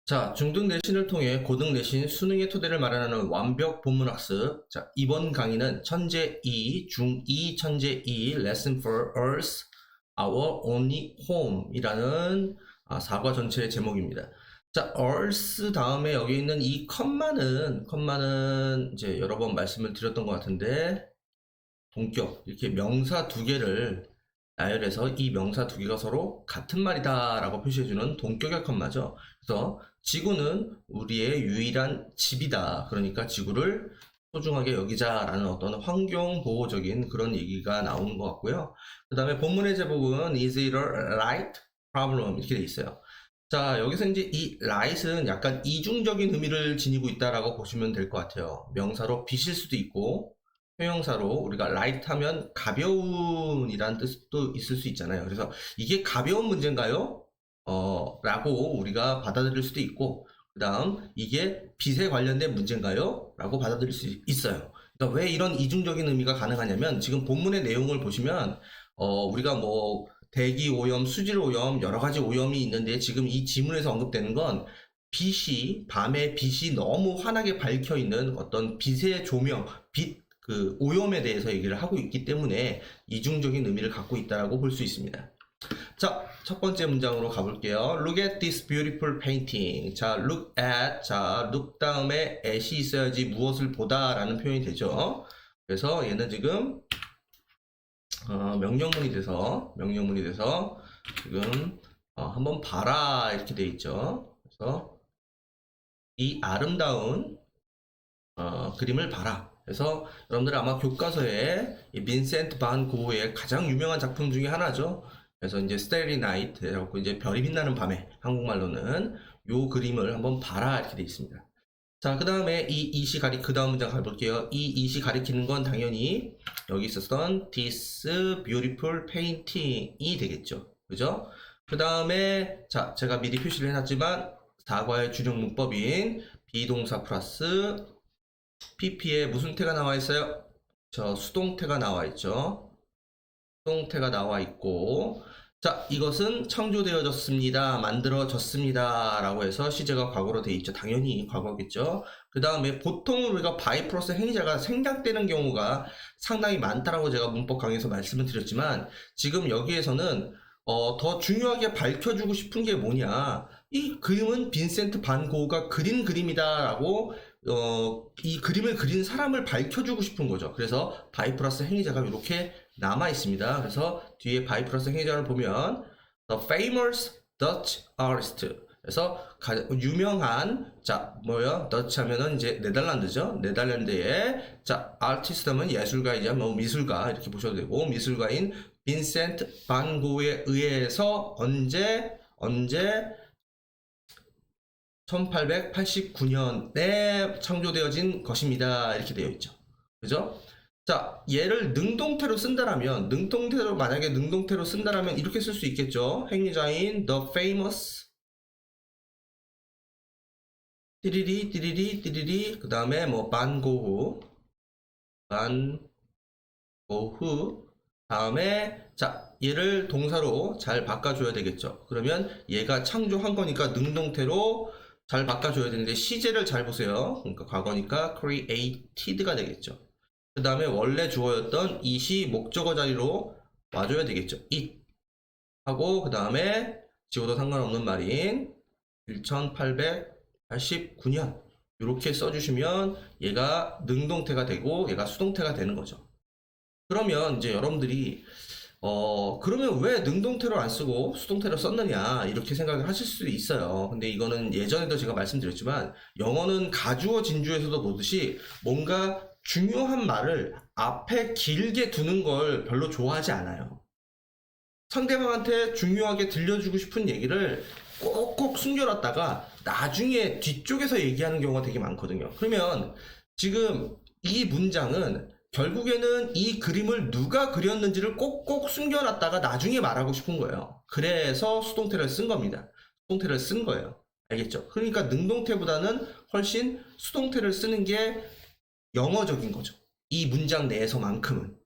자, 중등 내신을 통해 고등 내신 수능의 토대를 마련하는 완벽 본문학습. 자, 이번 강의는 천재 2, 중2 천재 2, Lesson for Earth, Our Only Home 이라는 사과 전체의 제목입니다. 자, Earth 다음에 여기 있는 이 컴마는 이제 여러 번 말씀을 드렸던 것 같은데, 동격, 이렇게 명사 두 개를 나열해서 이 명사 두 개가 서로 같은 말이다 라고 표시해주는 동격의 컴마죠. 그래서 지구는 우리의 유일한 집이다. 그러니까 지구를 소중하게 여기자라는 어떤 환경보호적인 그런 얘기가 나오는 것 같고요. 그 다음에 본문의 제목은 Is it a right problem? 이렇게 돼 있어요. 자, 여기서 이제 이 right은 약간 이중적인 의미를 지니고 있다라고 보시면 될 것 같아요. 명사로 빛일 수도 있고, 형용사로 우리가 light 하면 가벼운이라는 뜻도 있을 수 있잖아요. 그래서 이게 가벼운 문제인가요? 라고 우리가 받아들일 수도 있고, 그 다음 이게 빛에 관련된 문제인가요? 라고 받아들일 수 있어요. 그러니까 왜 이런 이중적인 의미가 가능하냐면, 지금 본문의 내용을 보시면 우리가 뭐 대기 오염, 수질 오염, 여러 가지 오염이 있는데, 지금 이 지문에서 언급되는 건 밤에 빛이 너무 환하게 밝혀 있는 어떤 빛의 조명, 그 오염에 대해서 얘기를 하고 있기 때문에 이중적인 의미를 갖고 있다고 볼 수 있습니다. 자, 첫 번째 문장으로 가볼게요. Look at this beautiful painting. 자, look at. 자, look 다음에 at이 있어야지 무엇을 보다 라는 표현이 되죠. 그래서 얘는 지금 명령문이 돼서 지금 한번 봐라 이렇게 돼 있죠. 그래서 이 아름다운 그림을 봐라. 그래서 여러분들 아마 교과서에 이 빈센트 반 고흐의 가장 유명한 작품 중에 하나죠. 그래서 이제 스테리 나이트라고 이제 별이 빛나는 밤에 한국말로는 요 그림을 한번 봐라 이렇게 돼 있습니다. 자, 그 다음에 이 it이 그 다음 문장 가볼게요. 이 it이 가리키는 건 당연히 여기 있었던 this beautiful painting이 되겠죠. 그죠? 그 다음에 자, 제가 미리 표시를 해놨지만 사과의 주력 문법인 비동사 플러스 pp에 무슨 태가 나와 있어요? 저 수동태가 나와 있죠. 수동태가 나와 있고, 자, 이것은 창조되어졌습니다. 만들어졌습니다. 라고 해서 시제가 과거로 돼 있죠. 당연히 과거겠죠. 그 다음에 보통 우리가 by 플러스 행위자가 생략되는 경우가 상당히 많다라고 제가 문법 강의에서 말씀을 드렸지만, 지금 여기에서는 더 중요하게 밝혀주고 싶은 게 뭐냐, 이 그림은 빈센트 반 고흐가 그린 그림이다 라고 이 그림을 그린 사람을 밝혀주고 싶은 거죠. 그래서 by 플러스 행위자가 이렇게 남아 있습니다. 그래서 뒤에 by 플러스 행위자를 보면 the famous Dutch artist. 그래서 유명한, 자, 뭐요? Dutch 하면은 이제 네덜란드죠. 네덜란드의, 자, artist 하면 예술가이자 뭐 미술가 이렇게 보셔도 되고, 미술가인 빈센트 반 고흐에 의해서 언제 1889년에 창조되어진 것입니다. 이렇게 되어 있죠. 그죠? 자, 얘를 능동태로 쓴다라면, 만약에 능동태로 쓴다라면 이렇게 쓸 수 있겠죠. 행위자인 the famous 띠리리 그 다음에 뭐 반 고흐 다음에 자, 얘를 동사로 잘 바꿔줘야 되겠죠. 그러면 얘가 창조한 거니까 능동태로 잘 바꿔줘야 되는데, 시제를 잘 보세요. 그러니까 과거니까 created가 되겠죠. 그 다음에 원래 주어였던 it이 목적어 자리로 와줘야 되겠죠. it 하고, 그 다음에 지워도 상관없는 말인 1889년 이렇게 써주시면 얘가 능동태가 되고 얘가 수동태가 되는 거죠. 그러면 이제 여러분들이 그러면 왜 능동태로 안 쓰고 수동태로 썼느냐 이렇게 생각을 하실 수도 있어요. 근데 이거는 예전에도 제가 말씀드렸지만, 영어는 가주어 진주에서도 보듯이 뭔가 중요한 말을 앞에 길게 두는 걸 별로 좋아하지 않아요. 상대방한테 중요하게 들려주고 싶은 얘기를 꼭꼭 숨겨놨다가 나중에 뒤쪽에서 얘기하는 경우가 되게 많거든요. 그러면 지금 이 문장은 결국에는 이 그림을 누가 그렸는지를 꼭꼭 숨겨놨다가 나중에 말하고 싶은 거예요. 그래서 수동태를 쓴 겁니다. 수동태를 쓴 거예요. 알겠죠? 그러니까 능동태보다는 훨씬 수동태를 쓰는 게 영어적인 거죠. 이 문장 내에서만큼은.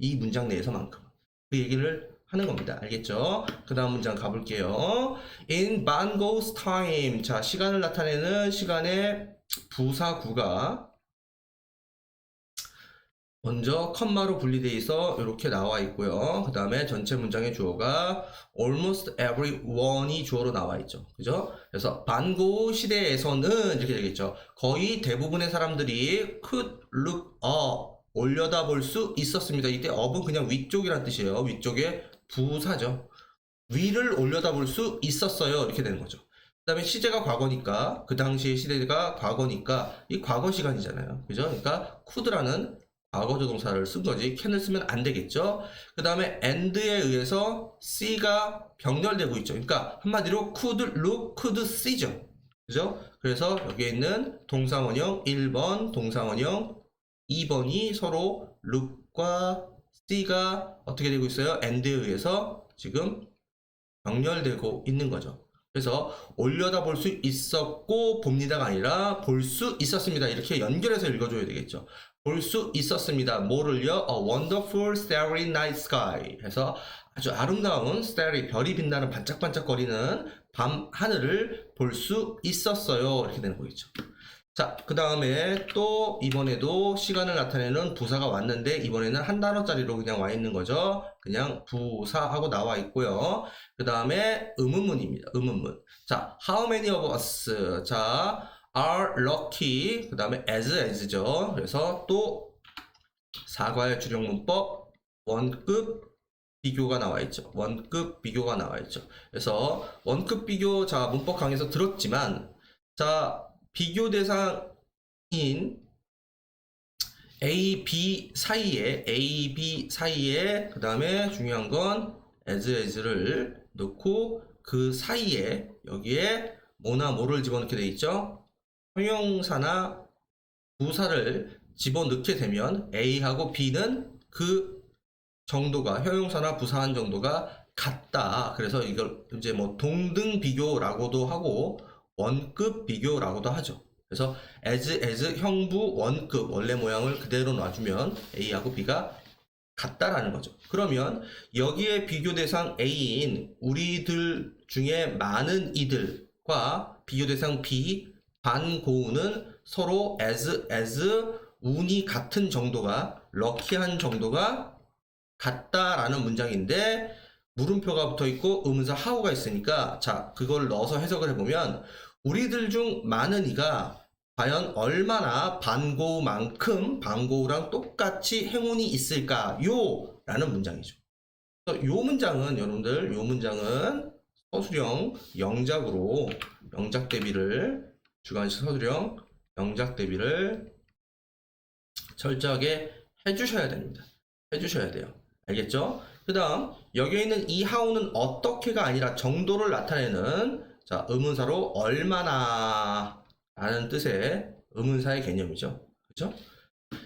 그 얘기를 하는 겁니다. 알겠죠? 그 다음 문장 가볼게요. In Van Gogh's time. 자, 시간을 나타내는 시간의 부사구가 먼저 컴마로 분리되어 있어 이렇게 나와 있고요. 그 다음에 전체 문장의 주어가 almost everyone이 주어로 나와 있죠. 그죠? 그래서 반고 시대에서는 이렇게 되겠죠. 거의 대부분의 사람들이 could look up 올려다볼 수 있었습니다. 이때 up은 그냥 위쪽이란 뜻이에요. 위쪽에 부사죠. 위를 올려다볼 수 있었어요. 이렇게 되는 거죠. 그 다음에 시제가 과거니까 그 당시의 시대가 과거니까 이 과거 시간이잖아요. 그죠? 그러니까 could라는 과거 조동사를 쓴 거지 can을 쓰면 안 되겠죠. 그 다음에 and에 의해서 C가 병렬되고 있죠. 그러니까 한마디로 could look, could see죠. 그죠? 그래서 여기에 있는 동사원형 1번, 동사원형 2번이 서로 look과 C가 어떻게 되고 있어요? and에 의해서 지금 병렬되고 있는 거죠. 그래서 올려다 볼 수 있었고 봅니다가 아니라 볼 수 있었습니다. 이렇게 연결해서 읽어줘야 되겠죠. 볼 수 있었습니다. 뭐를요? A wonderful starry night sky 해서 아주 아름다운 starry 별이 빛나는 반짝반짝거리는 밤 하늘을 볼 수 있었어요. 이렇게 되는 거겠죠. 자, 그 다음에 또 이번에도 시간을 나타내는 부사가 왔는데 이번에는 한 단어짜리로 그냥 와 있는 거죠. 그냥 부사하고 나와 있고요. 그 다음에 의문문입니다. 의문문. 자, how many of us? 자, are lucky. 그 다음에 as죠. 그래서 또 사과의 주력 문법 원급 비교가 나와 있죠. 원급 비교가 나와 있죠. 그래서 원급 비교 자 문법 강의에서 들었지만 자 비교 대상인 A, B 사이에 그 다음에 중요한 건 as를 넣고 그 사이에 여기에 뭐나 뭐를 집어넣게 돼 있죠. 형용사나 부사를 집어넣게 되면 A하고 B는 그 정도가 형용사나 부사한 정도가 같다. 그래서 이걸 이제 뭐 동등 비교라고도 하고 원급 비교라고도 하죠. 그래서 as 형부 원급 원래 모양을 그대로 놔주면 A하고 B가 같다라는 거죠. 그러면 여기에 비교 대상 A인 우리들 중에 많은 이들과 비교 대상 B 반고우는 서로 as 운이 같은 정도가 럭키한 정도가 같다라는 문장인데 물음표가 붙어 있고 의문사 how가 있으니까 자 그걸 넣어서 해석을 해보면 우리들 중 많은 이가 과연 얼마나 반고우만큼 반고우랑 똑같이 행운이 있을까요? 라는 문장이죠. 요 문장은 여러분들 요 문장은 서술형 영작으로 영작 대비를 주관식 서술형 영작 대비를 철저하게 해주셔야 됩니다. 해주셔야 돼요. 알겠죠? 그 다음 여기에 있는 이 how는 어떻게가 아니라 정도를 나타내는 자 의문사로 얼마나 라는 뜻의 의문사의 개념이죠. 그렇죠?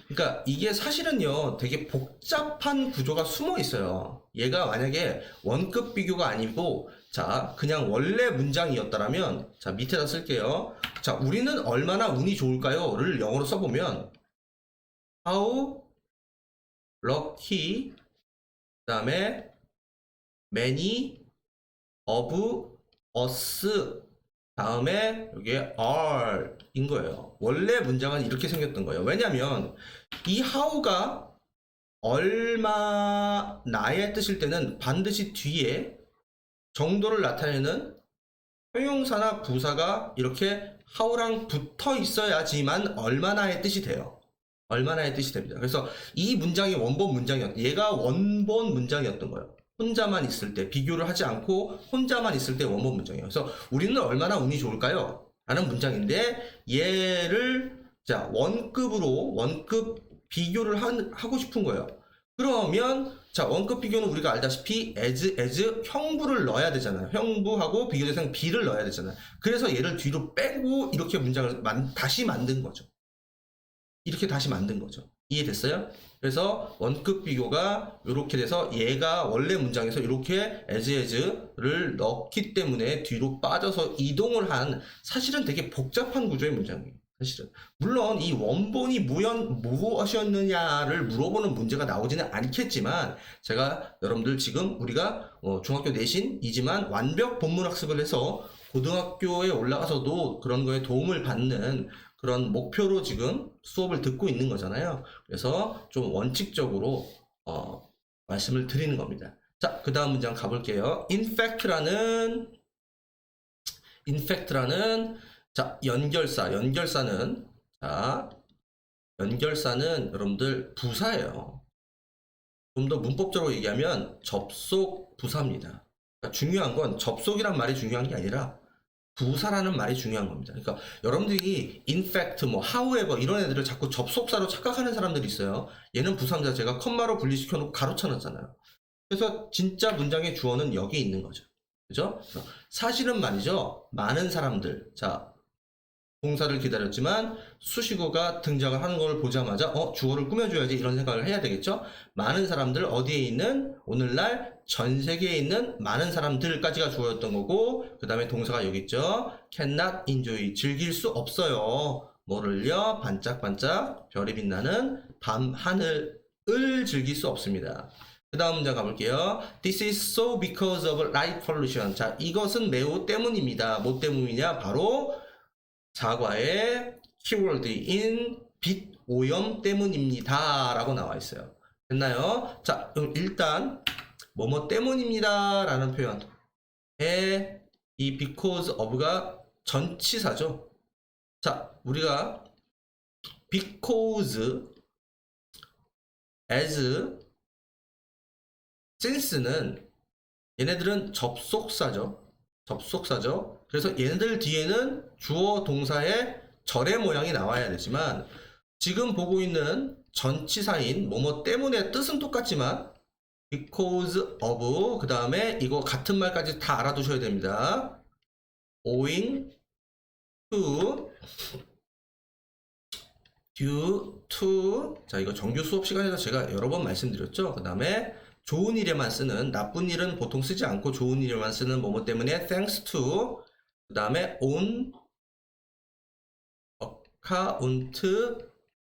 그러니까 이게 사실은요 되게 복잡한 구조가 숨어 있어요. 얘가 만약에 원급 비교가 아니고 자 그냥 원래 문장이었다면 자 밑에다 쓸게요. 자 우리는 얼마나 운이 좋을까요? 를 영어로 써보면 how lucky 그 다음에 many of us 다음에 여기에 are 인 거예요. 원래 문장은 이렇게 생겼던 거예요. 왜냐면 이 how가 얼마나의 뜻일 때는 반드시 뒤에 정도를 나타내는 형용사나 부사가 이렇게 how랑 붙어 있어야지만 얼마나의 뜻이 돼요. 얼마나의 뜻이 됩니다. 그래서 이 문장이 원본 문장이었던 얘가 원본 문장이었던 거예요. 혼자만 있을 때 비교를 하지 않고 혼자만 있을 때 원본 문장이에요. 그래서 우리는 얼마나 운이 좋을까요? 라는 문장인데 얘를 자 원급으로 원급 비교를 하고 싶은 거예요. 그러면 자 원급 비교는 우리가 알다시피 as 형부를 넣어야 되잖아요. 형부하고 비교 대상 B를 넣어야 되잖아요. 그래서 얘를 뒤로 빼고 이렇게 문장을 다시 만든 거죠. 이렇게 다시 만든 거죠. 이해됐어요? 그래서 원급 비교가 이렇게 돼서 얘가 원래 문장에서 이렇게 as를 넣기 때문에 뒤로 빠져서 이동을 한 사실은 되게 복잡한 구조의 문장이에요. 사실은. 물론 이 원본이 무엇이었느냐를 물어보는 문제가 나오지는 않겠지만, 제가 여러분들 지금 우리가 중학교 내신이지만 완벽 본문 학습을 해서 고등학교에 올라가서도 그런 거에 도움을 받는 그런 목표로 지금 수업을 듣고 있는 거잖아요. 그래서 좀 원칙적으로 말씀을 드리는 겁니다. 자, 그 다음 문장 가볼게요. infact라는 자, 연결사는 여러분들 부사예요. 좀 더 문법적으로 얘기하면 접속 부사입니다. 그러니까 중요한 건 접속이란 말이 중요한 게 아니라 부사라는 말이 중요한 겁니다. 그러니까 여러분들이 in fact, 뭐 however 이런 애들을 자꾸 접속사로 착각하는 사람들이 있어요. 얘는 부사입니다. 제가 컴마로 분리시켜 놓고 가로쳐놨잖아요. 그래서 진짜 문장의 주어는 여기 있는 거죠. 그죠? 사실은 말이죠. 많은 사람들, 자, 동사를 기다렸지만 수식어가 등장을 하는 걸 보자마자 주어를 꾸며줘야지 이런 생각을 해야 되겠죠. 많은 사람들, 어디에 있는, 오늘날 전 세계에 있는 많은 사람들까지가 주어였던 거고, 그 다음에 동사가 여기 있죠. cannot enjoy, 즐길 수 없어요. 뭐를요? 반짝반짝 별이 빛나는 밤 하늘을 즐길 수 없습니다. 그 다음 문장 가볼게요. This is so because of light pollution. 자, 이것은 매우 때문입니다. 뭐 때문이냐? 바로 사과의 키워드인 빛 오염 때문입니다 라고 나와 있어요. 됐나요? 자, 그럼 일단 뭐뭐 때문입니다 라는 표현에 이 because of가 전치사죠. 자, 우리가 because, as, since는 얘네들은 접속사죠. 그래서 얘네들 뒤에는 주어 동사의 절의 모양이 나와야 되지만, 지금 보고 있는 전치사인 뭐뭐 때문에 뜻은 똑같지만 because of 그 다음에 이거 같은 말까지 다 알아두셔야 됩니다. owing to, due to. 자, 이거 정규 수업 시간에서 제가 여러 번 말씀드렸죠. 그 다음에 좋은 일에만 쓰는, 나쁜 일은 보통 쓰지 않고 좋은 일에만 쓰는 뭐뭐 때문에 thanks to, 그 다음에 on account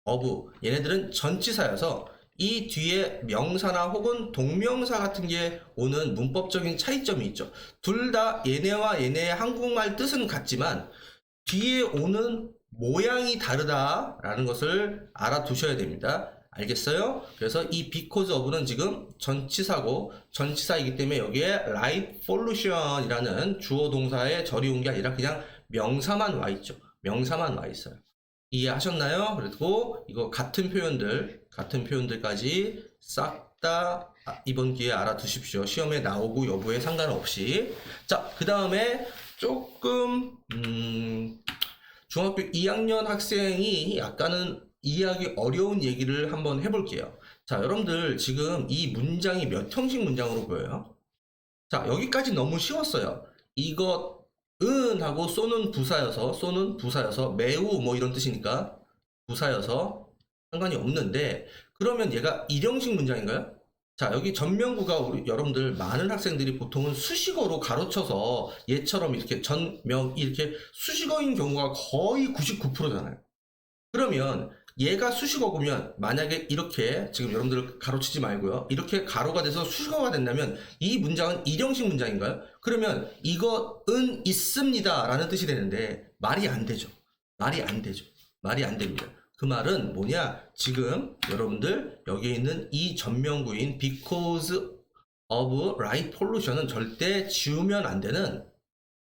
of. 얘네들은 전치사여서 이 뒤에 명사나 혹은 동명사 같은 게 오는 문법적인 차이점이 있죠. 둘 다 얘네와 얘네의 한국말 뜻은 같지만 뒤에 오는 모양이 다르다라는 것을 알아두셔야 됩니다. 알겠어요? 그래서 이 because of는 지금 전치사고, 전치사이기 때문에 여기에 light pollution 이라는 주어 동사의 절이 온 게 아니라 그냥 명사만 와 있죠. 명사만 와 있어요. 이해하셨나요? 그리고 이거 같은 표현들까지 싹 다 이번 기회에 알아두십시오. 시험에 나오고 여부에 상관없이. 자, 그 다음에 조금 중학교 2학년 학생이 약간은 이해하기 어려운 얘기를 한번 해볼게요. 자, 여러분들 지금 이 문장이 몇 형식 문장으로 보여요? 자, 여기까지 너무 쉬웠어요. 이것은 하고 쏘는 부사여서 매우 뭐 이런 뜻이니까 부사여서 상관이 없는데, 그러면 얘가 일형식 문장인가요? 자, 여기 전명구가 우리 여러분들 많은 학생들이 보통은 수식어로 가로쳐서 얘처럼 이렇게 전명 이렇게 수식어인 경우가 거의 99%잖아요. 그러면 얘가 수식어고면 만약에 이렇게 지금 여러분들 가로치지 말고요. 이렇게 가로가 돼서 수식어가 된다면 이 문장은 일형식 문장인가요? 그러면 이것은 있습니다 라는 뜻이 되는데 말이 안 되죠. 말이 안 됩니다. 그 말은 뭐냐? 지금 여러분들 여기에 있는 이 전명구인 because of light pollution은 절대 지우면 안 되는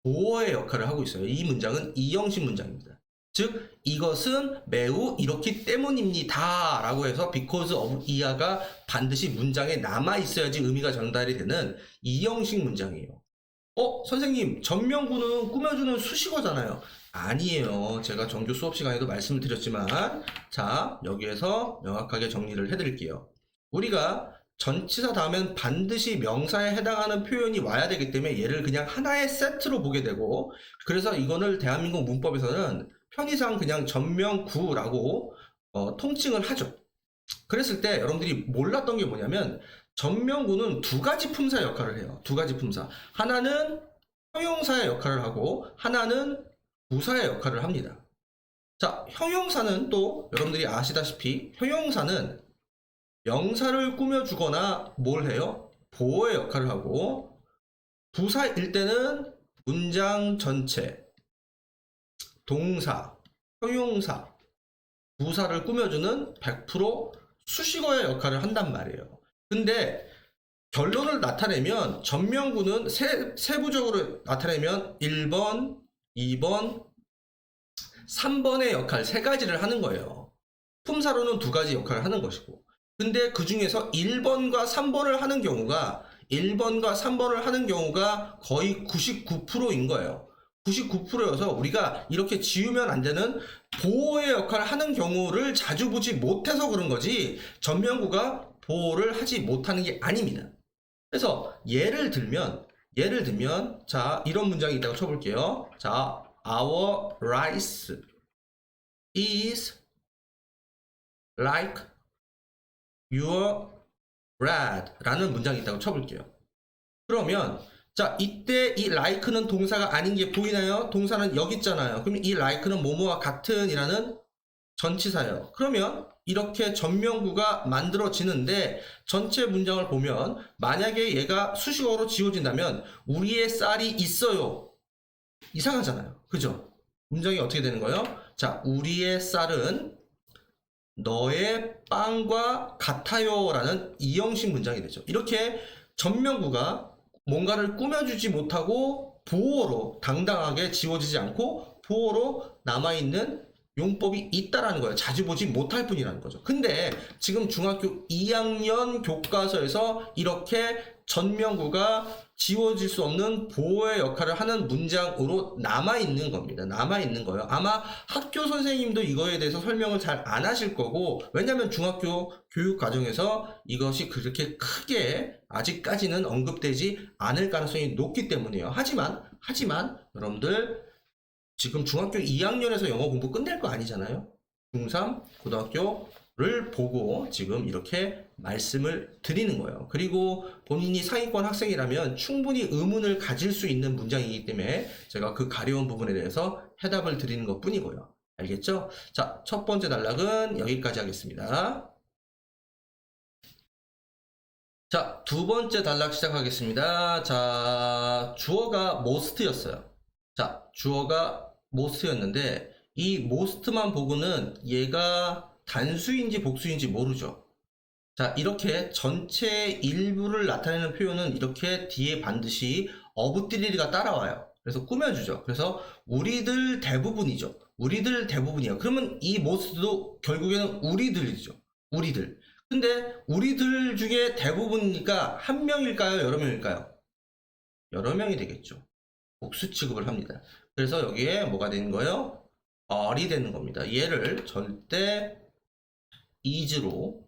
보어의 역할을 하고 있어요. 이 문장은 이형식 문장입니다. 즉 이것은 매우 이렇기 때문입니다 라고 해서 because of 이하가 반드시 문장에 남아 있어야지 의미가 전달이 되는 이형식 문장이에요. 선생님, 전명구는 꾸며주는 수식어잖아요. 아니에요. 제가 정규 수업 시간에도 말씀을 드렸지만, 자, 여기에서 명확하게 정리를 해드릴게요. 우리가 전치사 다음엔 반드시 명사에 해당하는 표현이 와야 되기 때문에 얘를 그냥 하나의 세트로 보게 되고, 그래서 이거를 대한민국 문법에서는 편의상 그냥 전명구라고 통칭을 하죠. 그랬을 때 여러분들이 몰랐던 게 뭐냐면, 전명구는 두 가지 품사 역할을 해요. 두 가지 품사. 하나는 형용사의 역할을 하고 하나는 부사의 역할을 합니다. 자, 형용사는 또 여러분들이 아시다시피 형용사는 명사를 꾸며주거나 뭘 해요? 보어의 역할을 하고, 부사일 때는 문장 전체, 동사, 형용사, 부사를 꾸며주는 100% 수식어의 역할을 한단 말이에요. 근데 결론을 나타내면 전명구는 세부적으로 나타내면 1번, 2번, 3번의 역할 3가지를 하는 거예요. 품사로는 2가지 역할을 하는 것이고, 근데 그 중에서 1번과 3번을 하는 경우가 1번과 3번을 하는 경우가 거의 99%인 거예요. 99%여서 우리가 이렇게 지우면 안 되는 보호의 역할을 하는 경우를 자주 보지 못해서 그런 거지, 전명구가 보호를 하지 못하는 게 아닙니다. 그래서 예를 들면 자, 이런 문장이 있다고 쳐볼게요. 자, our rice is like your bread 라는 문장이 있다고 쳐볼게요. 그러면 자, 이때 이 like는 동사가 아닌 게 보이나요? 동사는 여기 있잖아요. 그럼 이 like는 뭐뭐와 같은 이라는 전치사예요. 그러면 이렇게 전명구가 만들어지는데, 전체 문장을 보면 만약에 얘가 수식어로 지워진다면 우리의 쌀이 있어요. 이상하잖아요. 그죠? 문장이 어떻게 되는 거예요? 자, 우리의 쌀은 너의 빵과 같아요 라는 이형식 문장이 되죠. 이렇게 전명구가 뭔가를 꾸며주지 못하고 보어로 당당하게 지워지지 않고 보어로 남아있는 용법이 있다라는 거예요. 자주 보지 못할 뿐이라는 거죠. 근데 지금 중학교 2학년 교과서에서 이렇게 전명구가 지워질 수 없는 보호의 역할을 하는 문장으로 남아있는 겁니다. 남아있는 거예요. 아마 학교 선생님도 이거에 대해서 설명을 잘 안 하실 거고, 왜냐면 중학교 교육 과정에서 이것이 그렇게 크게 아직까지는 언급되지 않을 가능성이 높기 때문이에요. 하지만 여러분들 지금 중학교 2학년에서 영어 공부 끝낼 거 아니잖아요. 중3 고등학교를 보고 지금 이렇게 말씀을 드리는 거예요. 그리고 본인이 상위권 학생이라면 충분히 의문을 가질 수 있는 문장이기 때문에 제가 그 가려운 부분에 대해서 해답을 드리는 것 뿐이고요. 알겠죠? 자, 첫 번째 단락은 여기까지 하겠습니다. 자, 두 번째 단락 시작하겠습니다. 자, 주어가 most였어요. 자, 주어가 most였는데 이 most만 보고는 얘가 단수인지 복수인지 모르죠. 자, 이렇게 전체의 일부를 나타내는 표현은 이렇게 뒤에 반드시 어부띠리가 따라와요. 그래서 꾸며주죠. 그래서 우리들 대부분이죠. 우리들 대부분이에요. 그러면 이 most도 결국에는 우리들이죠. 우리들. 근데 우리들 중에 대부분이니까 한 명일까요? 여러 명일까요? 여러 명이 되겠죠. 복수 취급을 합니다. 그래서 여기에 뭐가 되는 거예요? are이 되는 겁니다. 얘를 절대 is로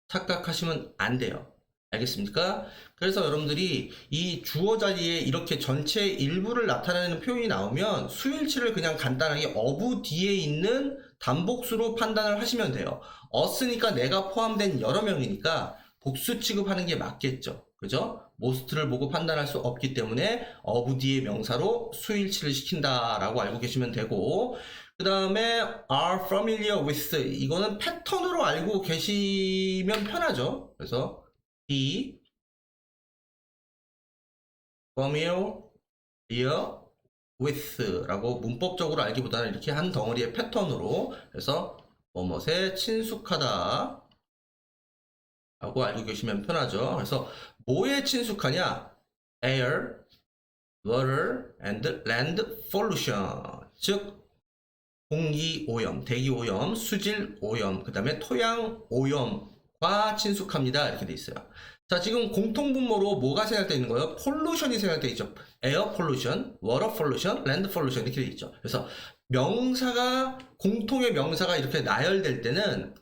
착각하시면 안 돼요. 알겠습니까? 그래서 여러분들이 이 주어 자리에 이렇게 전체의 일부를 나타내는 표현이 나오면 수일치를 그냥 간단하게 어부 뒤에 있는 단복수로 판단을 하시면 돼요. us니까 내가 포함된 여러 명이니까 복수 취급하는 게 맞겠죠. 그죠? most를 보고 판단할 수 없기 때문에 어부 뒤에 명사로 수일치를 시킨다라고 알고 계시면 되고, 그 다음에 are familiar with, 이거는 패턴으로 알고 계시면 편하죠. 그래서 be familiar with 라고 문법적으로 알기보다는 이렇게 한 덩어리의 패턴으로, 그래서 뭐뭇에 친숙하다 라고 알고 계시면 편하죠. 그래서 뭐에 친숙하냐? air, water, and land pollution, 즉 공기 오염, 대기 오염, 수질 오염, 그 다음에 토양 오염과 친숙합니다. 이렇게 돼 있어요. 자, 지금 공통분모로 뭐가 생략되어 있는 거예요? pollution이 생략되어 있죠. air pollution, water pollution, land pollution 이렇게 돼 있죠. 그래서 명사가, 공통의 명사가 이렇게 나열될 때는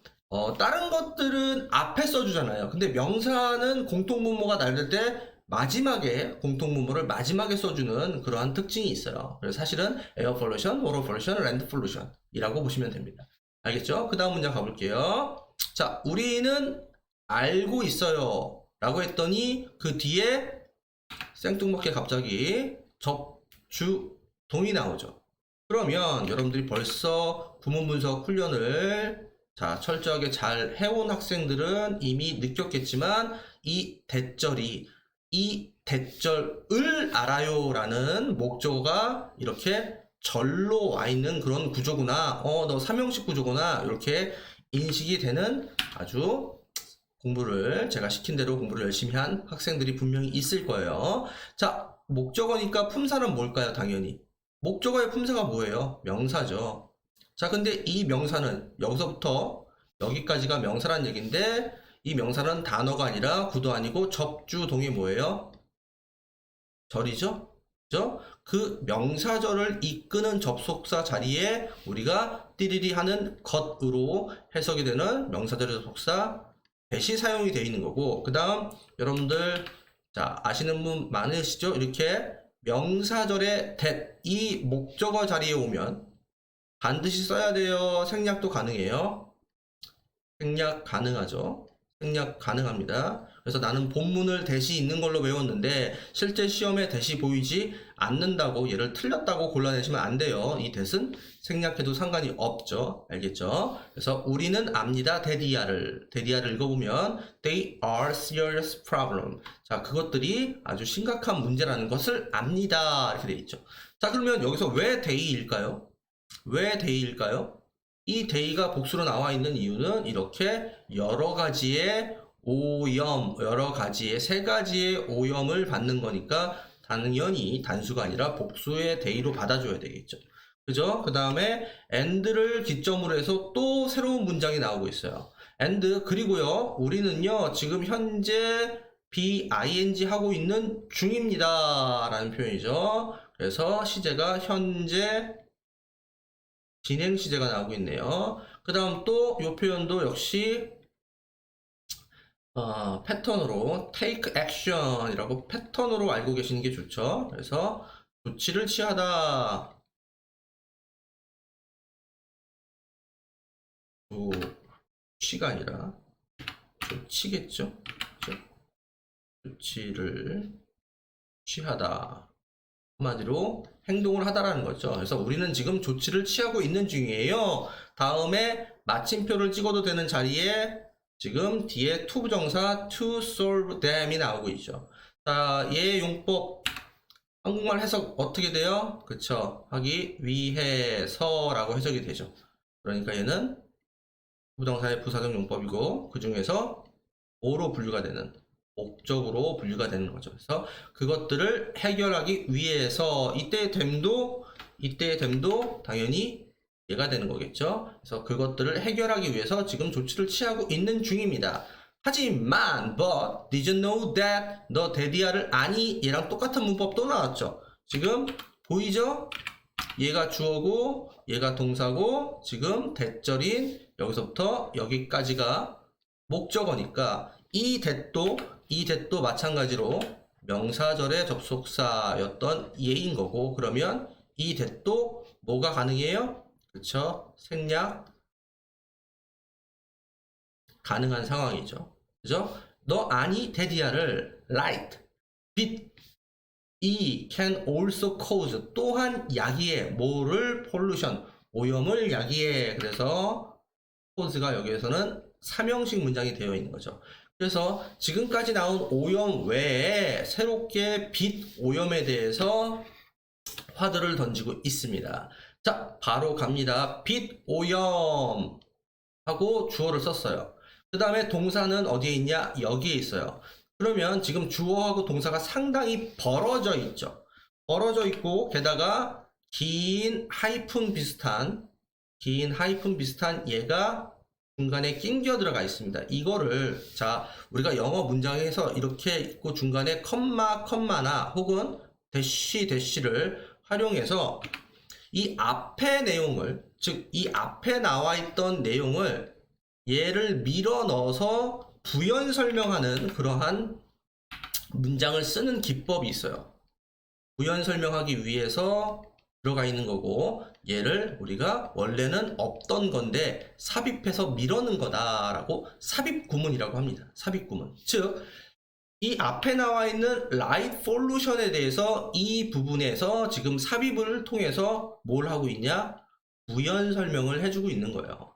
다른 것들은 앞에 써주잖아요. 근데 명사는 공통분모가 나열될 때 마지막에 공통분모를 마지막에 써주는 그러한 특징이 있어요. 그래서 사실은 air pollution, water pollution, land pollution 이라고 보시면 됩니다. 알겠죠? 그 다음 문장 가볼게요. 자, 우리는 알고 있어요 라고 했더니 그 뒤에 생뚱맞게 갑자기 접주동이 나오죠. 그러면 여러분들이 벌써 구문 분석 훈련을 철저하게 잘 해온 학생들은 이미 느꼈겠지만 이 대절이 이 대절을 알아요라는 목적어가 이렇게 절로 와 있는 그런 구조구나. 너 삼형식 구조구나. 이렇게 인식이 되는 아주 제가 시킨 대로 공부를 열심히 한 학생들이 분명히 있을 거예요. 자, 목적어니까 품사는 뭘까요? 당연히. 목적어의 품사가 뭐예요? 명사죠. 자, 근데 이 명사는 여기서부터 여기까지가 명사란 얘기인데 이 명사는 단어가 아니라 구도 아니고 접주동이 뭐예요? 절이죠? 그죠? 그 명사절을 이끄는 접속사 자리에 우리가 띠리리 하는 것으로 해석이 되는 명사절의 접속사 대시 사용이 되어 있는 거고, 그 다음 여러분들 아시는 분 많으시죠? 이렇게 명사절의 이 목적어 자리에 오면 반드시 써야 돼요. 생략도 가능해요. 생략 가능하죠. 생략 가능합니다. 그래서 나는 본문을 대시 있는 걸로 외웠는데 실제 시험에 대시 보이지 않는다고 얘를 틀렸다고 골라내시면 안 돼요. 이 대신 생략해도 상관이 없죠. 알겠죠? 그래서 우리는 압니다. 데디아를 읽어보면 They are serious problem. 자, 그것들이 아주 심각한 문제라는 것을 압니다. 이렇게 돼 있죠. 자, 그러면 여기서 왜 they일까요? 왜 they일까요? 이 they가 복수로 나와 있는 이유는 이렇게 여러 가지의 오염, 세 가지의 오염을 받는 거니까 당연히 단수가 아니라 복수의 they로 받아줘야 되겠죠. 그죠? 그 다음에 and를 기점으로 해서 또 새로운 문장이 나오고 있어요. and, 그리고요, 우리는요, 지금 현재 BING 하고 있는 중입니다. 라는 표현이죠. 그래서 시제가 현재 진행 시제가 나오고 있네요. 그 다음 또 이 표현도 역시 패턴으로 take action 이라고 패턴으로 알고 계시는 게 좋죠. 그래서 조치를 취하다. 조치가 아니라 조치겠죠. 그렇죠? 조치를 취하다. 한마디로 행동을 하다라는 거죠. 그래서 우리는 지금 조치를 취하고 있는 중이에요. 다음에 마침표를 찍어도 되는 자리에 지금 뒤에 to 부정사 to solve them이 나오고 있죠. 자, 얘의 용법 한국말 해석 어떻게 돼요? 그쵸? 하기 위해서라고 해석이 되죠. 그러니까 얘는 부정사의 부사적 용법이고 그 중에서 뭐로 분류가 되는 목적으로 분류가 되는 거죠. 그래서 그것들을 해결하기 위해서 이때의 됨도 당연히 얘가 되는 거겠죠. 그래서 그것들을 해결하기 위해서 지금 조치를 취하고 있는 중입니다. 하지만 but did you know that 너 데디아를 아니? 얘랑 똑같은 문법 또 나왔죠. 지금 보이죠? 얘가 주어고 얘가 동사고 지금 대절인 여기서부터 여기까지가 목적어니까 이 that도 마찬가지로 명사절의 접속사였던 얘인 거고, 그러면 이 that도 뭐가 가능해요? 그쵸? 생략 가능한 상황이죠. 그죠? 너 아니 데디아를 light, 빛, 이 can also cause 또한 야기해 뭐를 pollution 오염을 야기해. 그래서 cause가 여기에서는 삼형식 문장이 되어 있는 거죠. 그래서 지금까지 나온 오염 외에 새롭게 빛 오염에 대해서 화두를 던지고 있습니다. 자, 바로 갑니다. 빛 오염 하고 주어를 썼어요. 그 다음에 동사는 어디에 있냐? 여기에 있어요. 그러면 지금 주어하고 동사가 상당히 벌어져 있죠. 벌어져 있고 게다가 긴 하이픈 비슷한 얘가 중간에 낑겨 들어가 있습니다. 이거를 우리가 영어 문장에서 이렇게 있고 중간에 컴마나 혹은 대시를 활용해서 이 앞의 내용을, 즉 이 앞에 나와 있던 내용을 얘를 밀어 넣어서 부연 설명하는 그러한 문장을 쓰는 기법이 있어요. 부연 설명하기 위해서 들어가 있는 거고, 얘를 우리가 원래는 없던 건데 삽입해서 밀어넣은 거다라고 삽입구문이라고 합니다. 삽입구문. 즉 이 앞에 나와 있는 right solution에 대해서 이 부분에서 지금 삽입을 통해서 뭘 하고 있냐? 부연 설명을 해주고 있는 거예요.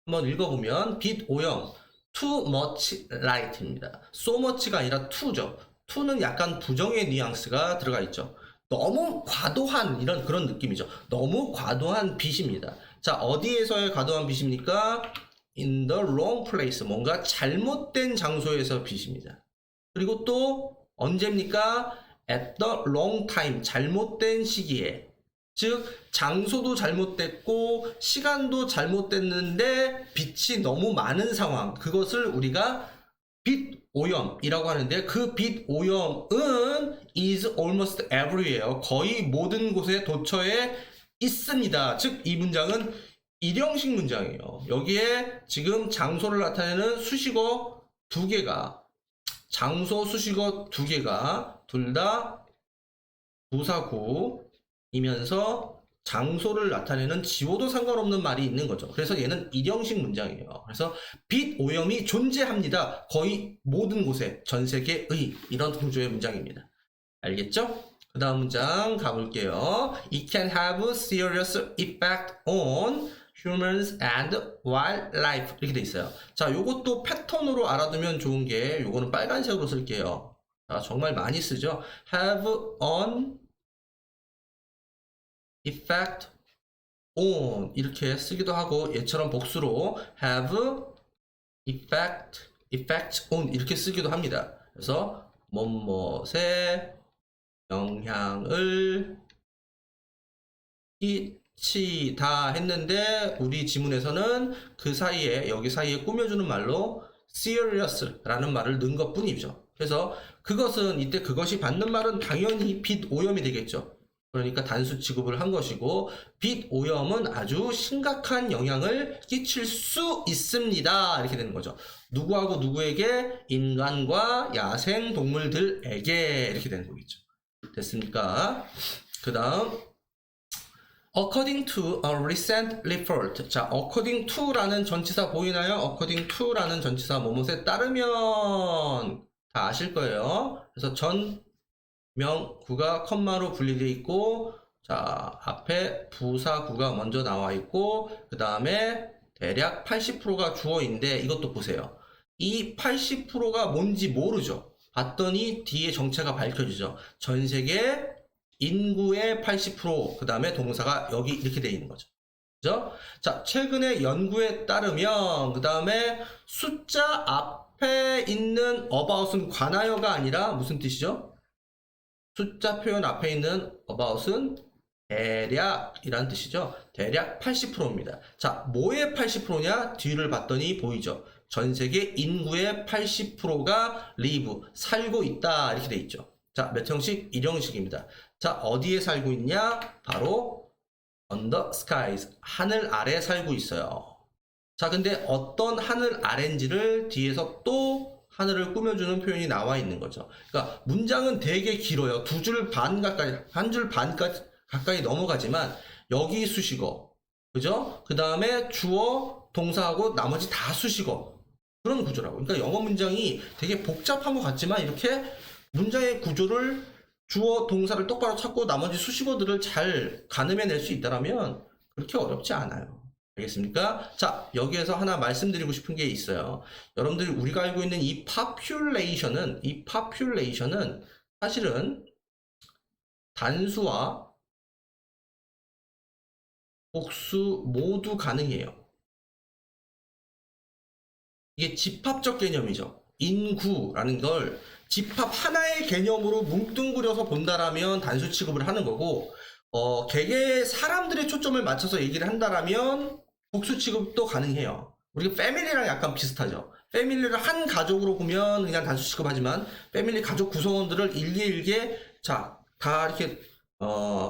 한번 읽어보면 빛 오염 too much light입니다. so much가 아니라 to죠. to는 약간 부정의 뉘앙스가 들어가 있죠. 너무 과도한 이런 그런 느낌이죠. 너무 과도한 빛입니다. 자, 어디에서의 과도한 빛입니까? in the wrong place, 뭔가 잘못된 장소에서 빛입니다. 그리고 또 언제입니까? at the wrong time, 잘못된 시기에. 즉 장소도 잘못됐고 시간도 잘못됐는데 빛이 너무 많은 상황, 그것을 우리가 빛 오염이라고 하는데, 그 빛 오염은 is almost everywhere, 거의 모든 곳에 도처에 있습니다. 즉 이 문장은 일형식 문장이에요. 여기에 지금 장소를 나타내는 수식어 두 개가, 장소 수식어 두 개가 둘 다 부사구이면서 장소를 나타내는 지워도 상관없는 말이 있는 거죠. 그래서 얘는 일형식 문장이에요. 그래서 빛 오염이 존재합니다. 거의 모든 곳에, 전 세계의, 이런 구조의 문장입니다. 알겠죠? 그 다음 문장 가볼게요. It can have serious effect on humans and wildlife, 이렇게 돼 있어요. 자, 요것도 패턴으로 알아두면 좋은 게, 요거는 빨간색으로 쓸게요. 자, 정말 많이 쓰죠. have on effect on 이렇게 쓰기도 하고, 얘처럼 복수로 have effect on 이렇게 쓰기도 합니다. 그래서 뭐뭐에 영향을 끼치다 했는데, 우리 지문에서는 그 사이에, 여기 사이에 꾸며주는 말로 serious라는 말을 넣은 것 뿐이죠. 그래서 그것은, 이때 그것이 받는 말은 당연히 빛 오염이 되겠죠. 그러니까 단수 취급을 한 것이고, 빛 오염은 아주 심각한 영향을 끼칠 수 있습니다, 이렇게 되는 거죠. 누구하고 누구에게? 인간과 야생 동물들에게, 이렇게 되는 거겠죠. 됐습니까? 그 다음 according to a recent report. 자, according to라는 전치사 보이나요? according to라는 전치사 뭐뭐에 따르면 다 아실 거예요. 그래서 전 명구가 컴마로 분리되어 있고, 자, 앞에 부사구가 먼저 나와 있고, 그 다음에 대략 80%가 주어인데, 이것도 보세요. 이 80%가 뭔지 모르죠. 봤더니 뒤에 정체가 밝혀지죠. 전 세계 인구의 80%, 그 다음에 동사가 여기 이렇게 되어 있는 거죠. 그죠? 자, 최근의 연구에 따르면, 그 다음에 숫자 앞에 있는 about은 관하여가 아니라 무슨 뜻이죠? 숫자 표현 앞에 있는 about은 대략이란 뜻이죠. 대략 80%입니다. 자, 뭐의 80%냐? 뒤를 봤더니 보이죠. 전 세계 인구의 80%가 live, 살고 있다, 이렇게 돼 있죠. 자, 몇 형식? 1형식입니다. 자, 어디에 살고 있냐? 바로 on the skies, 하늘 아래 살고 있어요. 자, 근데 어떤 하늘 아래인지를 뒤에서 또 하늘을 꾸며주는 표현이 나와 있는 거죠. 그러니까 문장은 되게 길어요. 2줄 반 가까이, 1줄 반까지 가까이 넘어가지만, 여기 수식어, 그죠? 그 다음에 주어, 동사하고 나머지 다 수식어, 그런 구조라고. 그러니까 영어 문장이 되게 복잡한 것 같지만, 이렇게 문장의 구조를, 주어, 동사를 똑바로 찾고 나머지 수식어들을 잘 가늠해낼 수 있다면 그렇게 어렵지 않아요. 알겠습니까? 자, 여기에서 하나 말씀드리고 싶은 게 있어요. 여러분들이 우리가 알고 있는 이 population은 사실은 단수와 복수 모두 가능해요. 이게 집합적 개념이죠. 인구라는 걸 집합 하나의 개념으로 뭉뚱그려서 본다라면 단수 취급을 하는 거고, 개개의 사람들의 초점을 맞춰서 얘기를 한다라면 복수 취급도 가능해요. 우리가 패밀리랑 약간 비슷하죠. 패밀리를 한 가족으로 보면 그냥 단수 취급하지만, 패밀리 가족 구성원들을 일개 자, 다 이렇게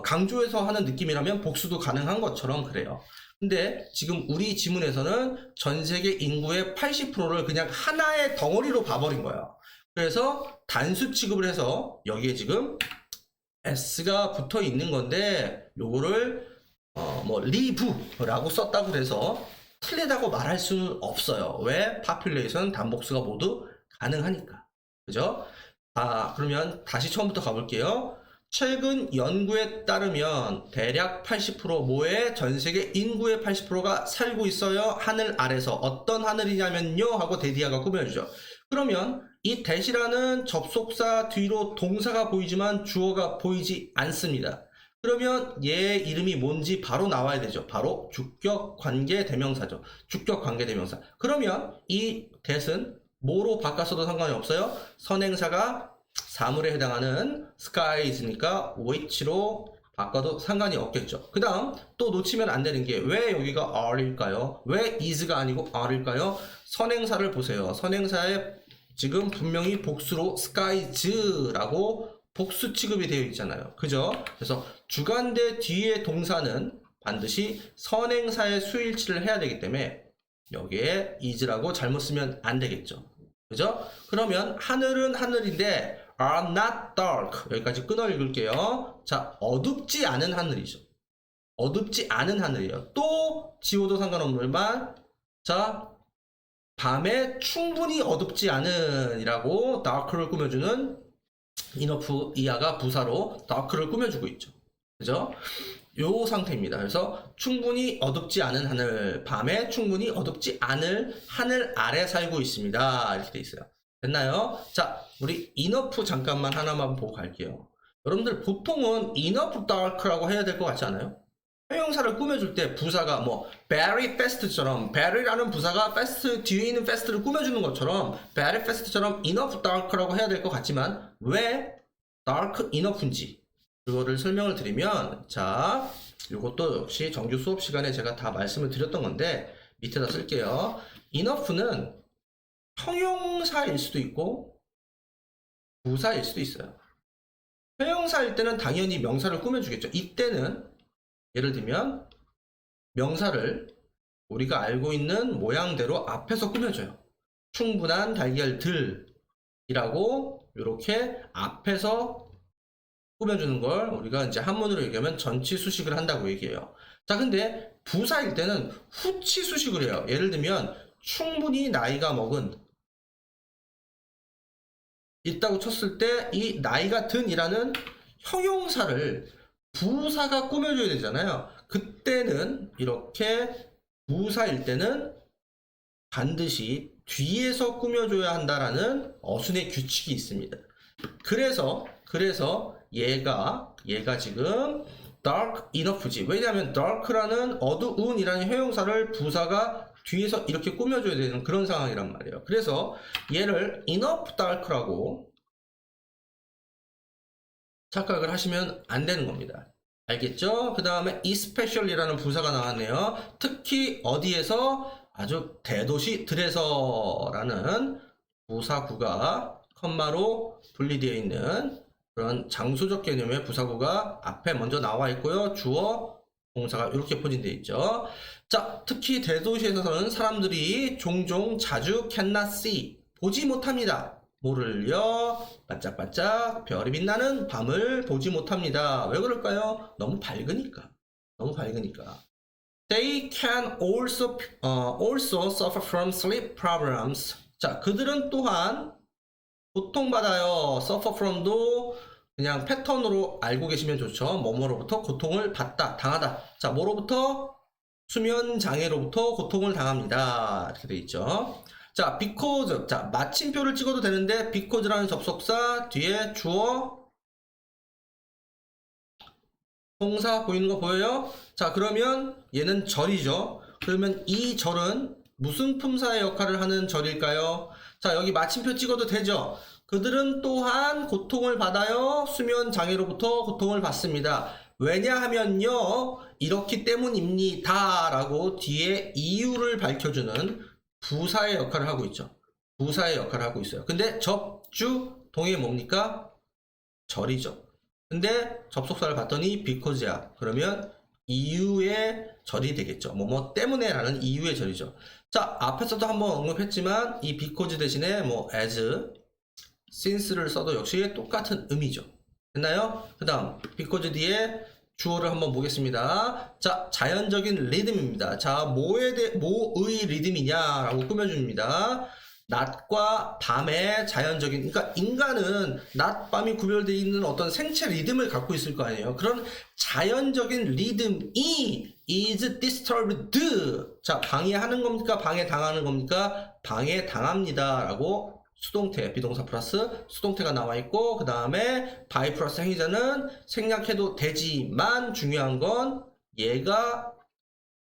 강조해서 하는 느낌이라면 복수도 가능한 것처럼 그래요. 근데 지금 우리 지문에서는 전 세계 인구의 80%를 그냥 하나의 덩어리로 봐버린 거예요. 그래서 단수 취급을 해서 여기에 지금 s가 붙어 있는 건데, 요거를 live라고 썼다고 그래서 틀리다고 말할 수는 없어요. 왜? population, 단복수가 모두 가능하니까. 그죠? 그러면 다시 처음부터 가볼게요. 최근 연구에 따르면 대략 80% 뭐에 전 세계 인구의 80%가 살고 있어요. 하늘 아래서. 어떤 하늘이냐면요 하고 데디아가 꾸며주죠. 그러면 이 that이라는 접속사 뒤로 동사가 보이지만 주어가 보이지 않습니다. 그러면 얘 이름이 뭔지 바로 나와야 되죠. 바로 주격 관계 대명사죠. 주격 관계 대명사. 그러면 이 that은 뭐로 바꿨어도 상관이 없어요. 선행사가 사물에 해당하는 skies니까 which로 바꿔도 상관이 없겠죠. 그 다음 또 놓치면 안 되는 게 왜 여기가 are일까요? 왜 is가 아니고 are일까요? 선행사를 보세요. 선행사에 지금 분명히 복수로 skies라고 복수 취급이 되어 있잖아요. 그죠? 그래서 주관대 뒤에 동사는 반드시 선행사의 수일치를 해야 되기 때문에 여기에 is라고 잘못 쓰면 안 되겠죠. 그죠? 그러면 하늘은 하늘인데 are not dark. 여기까지 끊어 읽을게요. 자, 어둡지 않은 하늘이죠. 어둡지 않은 하늘이에요. 또 지워도 상관없는 자, 밤에 충분히 어둡지 않은 이라고 dark를 꾸며주는 enough 이하가 부사로 dark를 꾸며주고 있죠. 그죠? 요 상태입니다. 그래서 충분히 어둡지 않은 하늘, 밤에 충분히 어둡지 않을 하늘 아래 살고 있습니다. 이렇게 돼 있어요. 됐나요? 자, 우리 enough 잠깐만 하나만 보고 갈게요. 여러분들 보통은 enough dark라고 해야 될 것 같지 않아요? 형용사를 꾸며줄 때 부사가 뭐 very fast처럼 very라는 부사가 fast 뒤에 있는 fast를 꾸며주는 것처럼 very fast처럼 enough dark라고 해야 될 것 같지만 왜 dark enough인지 그거를 설명을 드리면 자 이것도 역시 정규 수업 시간에 제가 다 말씀을 드렸던 건데 밑에다 쓸게요. enough는 형용사일 수도 있고 부사일 수도 있어요. 형용사일 때는 당연히 명사를 꾸며주겠죠. 이때는 예를 들면 명사를 우리가 알고 있는 모양대로 앞에서 꾸며줘요. 충분한 달걀들이라고 이렇게 앞에서 꾸며주는 걸 우리가 이제 한문으로 얘기하면 전치 수식을 한다고 얘기해요. 자, 근데 부사일 때는 후치 수식을 해요. 예를 들면 충분히 나이가 먹은 있다고 쳤을 때 이 나이가 든이라는 형용사를 부사가 꾸며줘야 되잖아요. 그때는 이렇게 부사일 때는 반드시 뒤에서 꾸며줘야 한다라는 어순의 규칙이 있습니다. 그래서 얘가 지금 dark enough지. 왜냐하면 dark라는 어두운이라는 형용사를 부사가 뒤에서 이렇게 꾸며줘야 되는 그런 상황이란 말이에요. 그래서 얘를 enough dark라고 착각을 하시면 안 되는 겁니다. 알겠죠? 그 다음에 especially라는 부사가 나왔네요. 특히 어디에서 아주 대도시들에서라는 부사구가 컴마로 분리되어 있는 그런 장소적 개념의 부사구가 앞에 먼저 나와 있고요. 주어, 동사가 이렇게 포진되어 있죠. 자, 특히 대도시에서는 사람들이 종종 자주 cannot see, 보지 못합니다. 뭐를요? 반짝반짝 별이 빛나는 밤을 보지 못합니다. 왜 그럴까요? 너무 밝으니까. They can also suffer from sleep problems. 자, 그들은 또한 고통받아요. suffer from도 그냥 패턴으로 알고 계시면 좋죠. 뭐뭐로부터 고통을 받다, 당하다. 자, 뭐로부터? 수면 장애로부터 고통을 당합니다. 이렇게 돼 있죠. 자, because. 자, 마침표를 찍어도 되는데 because라는 접속사 뒤에 주어 동사 보이는 거 보여요? 자, 그러면 얘는 절이죠. 그러면 이 절은 무슨 품사의 역할을 하는 절일까요? 자, 여기 마침표 찍어도 되죠? 그들은 또한 고통을 받아요. 수면 장애로부터 고통을 받습니다. 왜냐하면요, 이렇기 때문입니다 라고 뒤에 이유를 밝혀주는 부사의 역할을 하고 있죠. 부사의 역할을 하고 있어요. 근데 접주 동의 뭡니까? 절이죠. 근데 접속사를 봤더니 because야. 그러면 이유의 절이 되겠죠. 뭐뭐 때문에 라는 이유의 절이죠. 자, 앞에서도 한번 언급했지만 이 because 대신에 뭐 as, since를 써도 역시 똑같은 의미죠. 됐나요? 그 다음 because 뒤에 주어를 한번 보겠습니다. 자, 자연적인 리듬입니다. 자, 뭐의 리듬이냐라고 꾸며줍니다. 낮과 밤의 자연적인, 그러니까 인간은 낮, 밤이 구별되어 있는 어떤 생체 리듬을 갖고 있을 거 아니에요. 그런 자연적인 리듬이 is disturbed. 자, 방해하는 겁니까? 방해당하는 겁니까? 방해당합니다. 라고 수동태, 비동사 플러스 수동태가 나와 있고, 그 다음에 by 플러스 행위자는 생략해도 되지만 중요한 건 얘가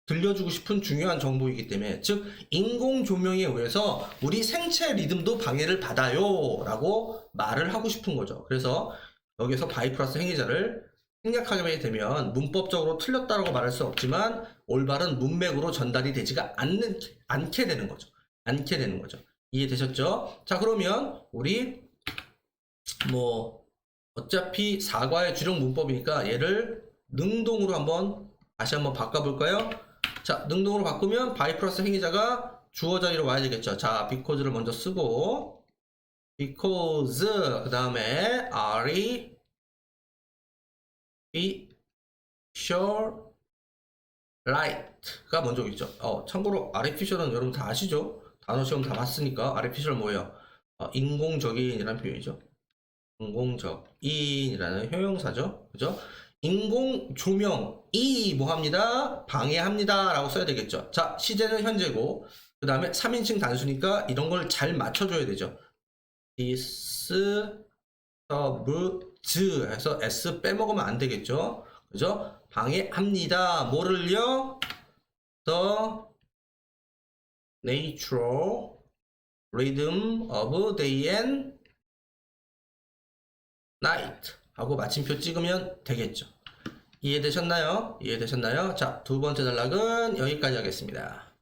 들려주고 싶은 중요한 정보이기 때문에, 즉 인공 조명에 의해서 우리 생체 리듬도 방해를 받아요 라고 말을 하고 싶은 거죠. 그래서 여기서 by 플러스 행위자를 생략하게 되면 문법적으로 틀렸다고 말할 수 없지만 올바른 문맥으로 전달이 되지가 않게 되는 거죠. 이해되셨죠? 자, 그러면 우리 뭐 어차피 사과의 주력 문법이니까 얘를 능동으로 다시 한번 바꿔볼까요? 자, 능동으로 바꾸면 by 플러스 행위자가 주어 자리로 와야 되겠죠. 자, because를 먼저 쓰고 because 그 다음에 artificial light가 먼저 오겠죠. 참고로 artificial은 여러분 다 아시죠? 단어 시험 다 봤으니까 artificial 뭐예요? 인공적인이라는 표현이죠. 인공적인이라는 형용사죠. 그죠? 인공 조명이 뭐합니다? 방해합니다 라고 써야 되겠죠. 자, 시제는 현재고 그 다음에 3인칭 단수니까 이런 걸 잘 맞춰줘야 되죠. disturbs 해서 s 빼먹으면 안 되겠죠. 그죠? 방해합니다. 뭐를요? The natural rhythm of day and night 하고 마침표 찍으면 되겠죠. 이해되셨나요? 자, 두 번째 단락은 여기까지 하겠습니다.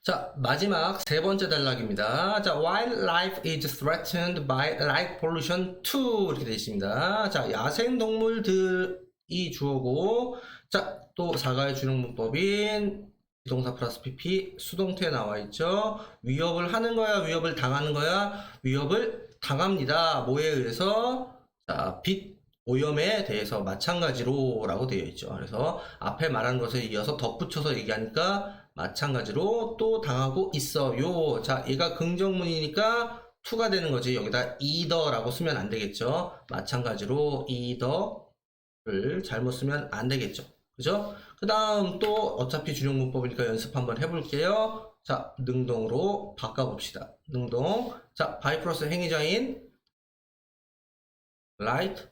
자, 마지막 세 번째 단락입니다. 자, while life is threatened by light pollution too 이렇게 되어 있습니다. 자, 야생동물들이 주어고, 자, 또 사과의 주력 문법인 비동사 플러스 pp 수동태에 나와 있죠. 위협을 하는 거야, 위협을 당하는 거야? 위협을 당합니다. 뭐에 의해서? 자, 빛 오염에 대해서 마찬가지로 라고 되어 있죠. 그래서 앞에 말한 것에 이어서 덧붙여서 얘기하니까 마찬가지로 또 당하고 있어요. 자, 얘가 긍정문이니까 to가 되는 거지. 여기다 either라고 쓰면 안 되겠죠. 마찬가지로 either를 잘못 쓰면 안 되겠죠. 그죠? 그 다음 또 어차피 준용 문법이니까 연습 한번 해볼게요. 자, 능동으로 바꿔봅시다. 능동. 자, by 플러스 행위자인 light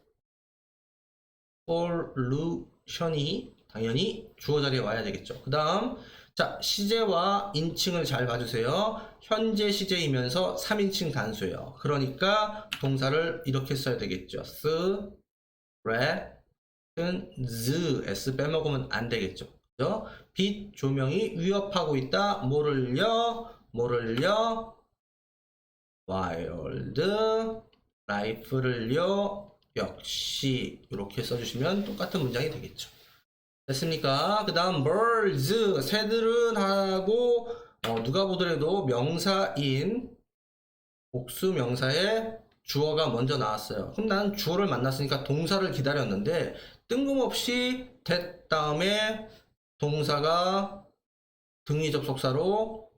pollution이 당연히 주어 자리에 와야 되겠죠. 그 다음, 자, 시제와 인칭을 잘 봐주세요. 현재 시제이면서 3인칭 단수예요. 그러니까 동사를 이렇게 써야 되겠죠. s 빼먹으면 안 되겠죠. 그죠? 빛 조명이 위협하고 있다. 뭐를요? wild life를요. 역시 이렇게 써주시면 똑같은 문장이 되겠죠. 됐습니까? 그 다음 birds 새들은 하고 누가 보더라도 명사인 복수 명사에 주어가 먼저 나왔어요. 그럼 난 주어를 만났으니까 동사를 기다렸는데 뜬금없이 that 다음에 동사가 등위 접속사로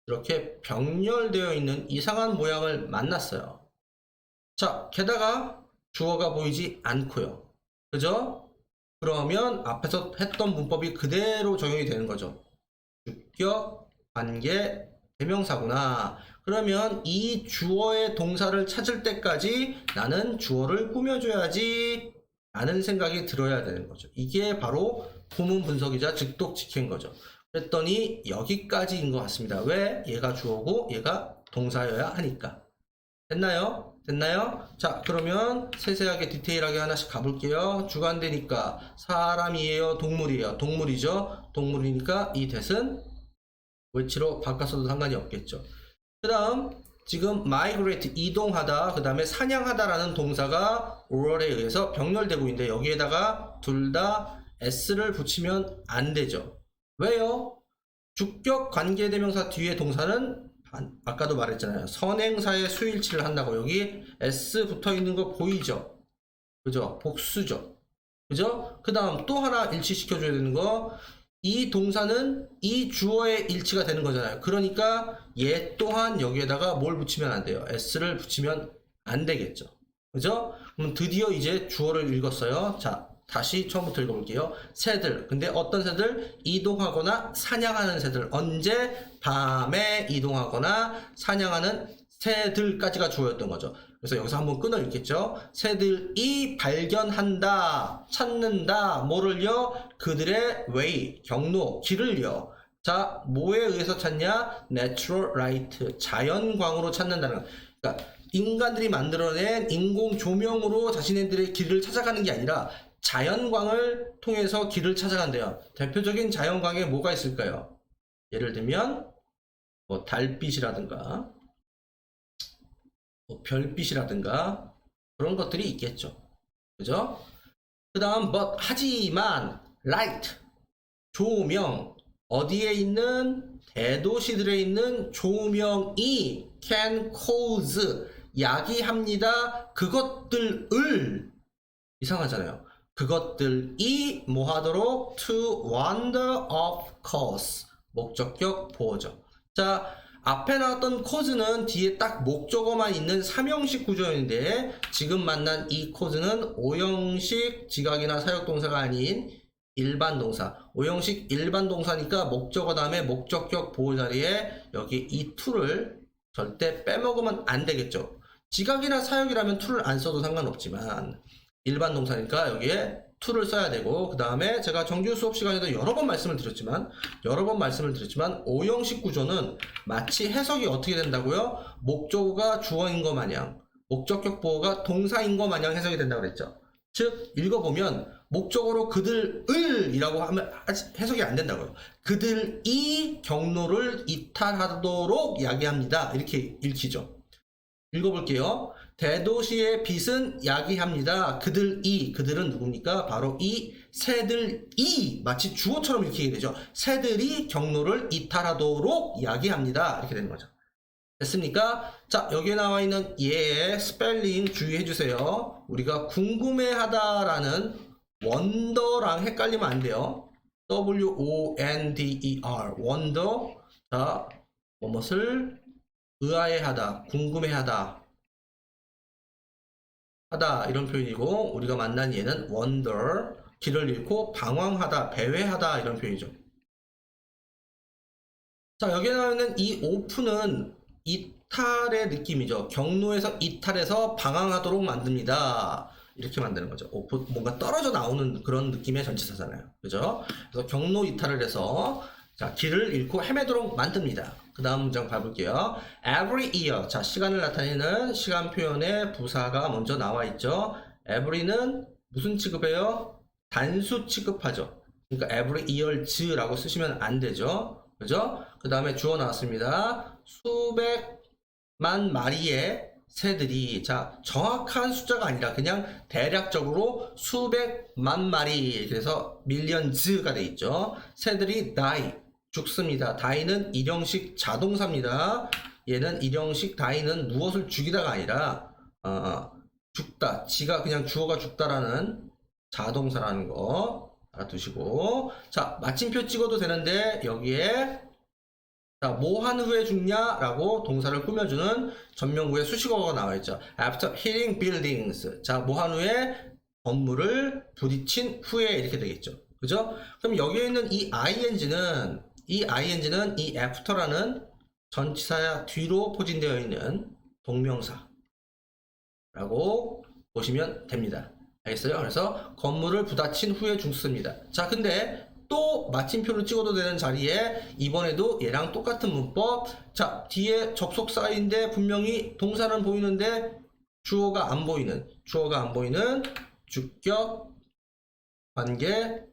이렇게 병렬되어 있는 이상한 모양을 만났어요. 자, 게다가 주어가 보이지 않고요. 그죠? 그러면 앞에서 했던 문법이 그대로 적용이 되는 거죠. 주격, 관계, 대명사구나. 그러면 이 주어의 동사를 찾을 때까지 나는 주어를 꾸며줘야지 라는 생각이 들어야 되는 거죠. 이게 바로 구문 분석이자 즉독직해인 거죠. 그랬더니 여기까지인 것 같습니다. 왜? 얘가 주어고 얘가 동사여야 하니까. 됐나요? 자, 그러면 세세하게 디테일하게 하나씩 가볼게요. 주관되니까 사람이에요, 동물이에요? 동물이죠. 동물이니까 이 that은 which로 바꿨어도 상관이 없겠죠. 그 다음 지금 migrate 이동하다, 그 다음에 사냥하다 라는 동사가 oral에 의해서 병렬되고 있는데 여기에다가 둘 다 s를 붙이면 안 되죠. 왜요? 주격 관계대명사 뒤에 동사는 아까도 말했잖아요. 선행사의 수일치를 한다고. 여기 s 붙어 있는 거 보이죠? 그죠? 복수죠. 그죠? 그 다음 또 하나 일치시켜줘야 되는 거, 이 동사는 이 주어의 일치가 되는 거잖아요. 그러니까 얘 또한 여기에다가 뭘 붙이면 안 돼요? s를 붙이면 안 되겠죠. 그죠? 그럼 드디어 이제 주어를 읽었어요. 자, 다시 처음부터 읽어볼게요. 새들. 근데 어떤 새들? 이동하거나 사냥하는 새들. 언제? 밤에 이동하거나 사냥하는 새들까지가 주어였던 거죠. 그래서 여기서 한번 끊어 읽겠죠. 새들이 발견한다, 찾는다, 뭐를요? 그들의 way, 경로, 길을요. 자, 뭐에 의해서 찾냐? Natural light, 자연광으로 찾는다는 거. 그러니까 인간들이 만들어낸 인공 조명으로 자신들의 길을 찾아가는 게 아니라 자연광을 통해서 길을 찾아간대요. 대표적인 자연광에 뭐가 있을까요? 예를 들면 뭐 달빛이라든가 뭐 별빛이라든가 그런 것들이 있겠죠. 그죠? 그 다음 하지만 light, 조명, 어디에 있는 대도시들에 있는 조명이 can cause, 야기합니다. 그것들을, 이상하잖아요. 그것들이 뭐 하도록 to wander off course, 목적격 보어죠. 자, 앞에 나왔던 cause는 뒤에 딱 목적어만 있는 3형식 구조인데 지금 만난 이 cause는 5형식 지각이나 사역동사가 아닌 일반 동사. 5형식 일반 동사니까 목적어 다음에 목적격 보호 자리에 여기 이 to를 절대 빼먹으면 안 되겠죠. 지각이나 사역이라면 to를 안 써도 상관없지만 일반 동사니까 여기에 to를 써야 되고, 그 다음에 제가 정규 수업 시간에도 여러 번 말씀을 드렸지만 5형식 구조는 마치 해석이 어떻게 된다고요? 목적어가 주어인 것 마냥, 목적격 보호가 동사인 것 마냥 해석이 된다고 그랬죠. 즉 읽어보면 목적어로 그들을 이라고 하면 해석이 안 된다고요. 그들이 경로를 이탈하도록 야기합니다. 이렇게 읽히죠. 읽어볼게요. 대도시의 빛은 야기합니다. 그들은 누굽니까? 바로 이 새들이, 마치 주어처럼 읽히게 되죠. 새들이 경로를 이탈하도록 야기합니다. 이렇게 되는 거죠. 됐습니까? 자, 여기에 나와 있는 얘의 스펠링 주의해 주세요. 우리가 궁금해하다라는 원더랑 헷갈리면 안 돼요. W-O-N-D-E-R, 원더. 자, 무엇을 의아해하다, 궁금해하다, 이런 표현이고, 우리가 만난 얘는 wonder, 길을 잃고 방황하다, 배회하다 이런 표현이죠. 자, 여기에 나와 있는 이 open은 이탈의 느낌이죠. 경로에서 이탈해서 방황하도록 만듭니다. 이렇게 만드는 거죠. open, 뭔가 떨어져 나오는 그런 느낌의 전치사잖아요. 그죠? 그래서 경로 이탈을 해서 자, 길을 잃고 헤매도록 만듭니다. 그 다음 문장 봐볼게요. Every year. 자, 시간을 나타내는 시간 표현의 부사가 먼저 나와 있죠. Every는 무슨 취급해요? 단수 취급하죠. 그러니까 every years라고 쓰시면 안 되죠. 그죠? 그 다음에 주어 나왔습니다. 수백만 마리의 새들이, 자, 정확한 숫자가 아니라 그냥 대략적으로 수백만 마리, 그래서 millions가 돼 있죠. 새들이 die, 죽습니다. die는 일형식 자동사입니다. 얘는 일형식 die는 무엇을 죽이다가 아니라 죽다, 지가 그냥 주어가 죽다라는 자동사라는 거 알아두시고, 자, 마침표 찍어도 되는데 여기에 자, 뭐 한 후에 죽냐? 라고 동사를 꾸며주는 전명구의 수식어가 나와있죠. After hitting buildings. 자, 뭐 한 후에 건물을 부딪힌 후에 이렇게 되겠죠. 그죠? 그럼 여기에 있는 이 ing는 이 after라는 전치사야 뒤로 포진되어 있는 동명사라고 보시면 됩니다. 알겠어요? 그래서 건물을 부딪힌 후에 죽습니다. 자, 근데 또 마침표를 찍어도 되는 자리에 이번에도 얘랑 똑같은 문법. 자, 뒤에 접속사인데 분명히 동사는 보이는데 주어가 안 보이는 주격 관계